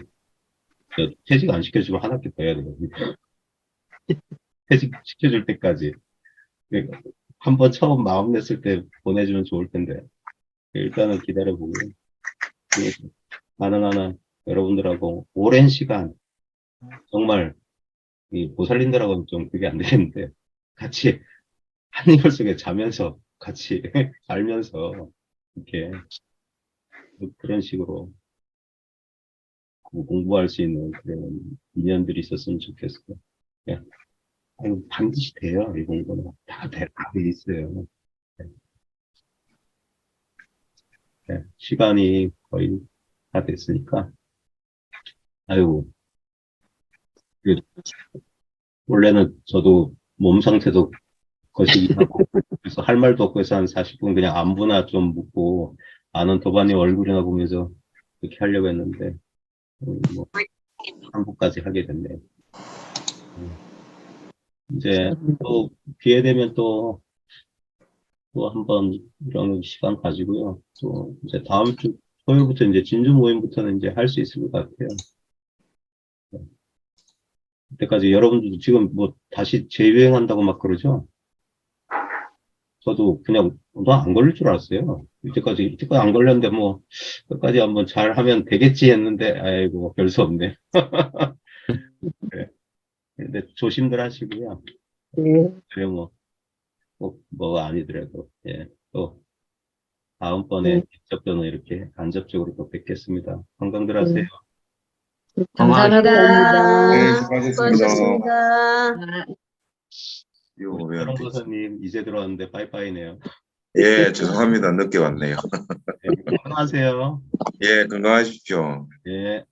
퇴직 안 시켜주면 한 학기 더 해야 되거든요. 퇴직 시켜줄 때까지 한번 처음 마음 냈을 때 보내주면 좋을 텐데 일단은 기다려보고 가능한 한 여러분들하고 오랜 시간 정말 못 살린다라고는 좀 그게 안 되겠는데 같이 한 이불 속에 자면서 같이 알면서 이렇게 그런 식으로 공부할 수 있는 그런 인연들이 있었으면 좋겠어요. 예. 반드시 돼요. 이 공부는 다 돼 있어요. 예. 시간이 거의 다 됐으니까 아이고 원래는 저도 몸 상태도 거시기 하고 그래서 할 말도 없고 해서 한 40분 그냥 안부나 좀 묻고 아는 도반님 얼굴이나 보면서 그렇게 하려고 했는데 뭐 3부까지 하게 됐네요. 이제 또 기회 되면 또 한번 이런 시간 가지고요. 또 이제 다음 주 토요일부터 이제 진주 모임부터는 이제 할 수 있을 것 같아요. 그때까지 여러분들도 지금 뭐 다시 재유행한다고 막 그러죠? 저도 그냥 너 안 걸릴 줄 알았어요. 이때까지 안 걸렸는데 뭐 끝까지 한번 잘 하면 되겠지 했는데 아이고 별 수 없네. 그래. 근데 조심들 하시고요. 그래 꼭 뭐가 아니더라도 예. 또 다음번에 직접적으로 이렇게 간접적으로 또 뵙겠습니다. 건강들 하세요. 감사합니다. 네, 수고하셨습니다. 수고하셨습니다. 여러 교사님 이제 들어왔는데 빠이빠이네요. 예, 죄송합니다. 늦게 왔네요. 네, 건강하세요. 예, 건강하십시오. 예.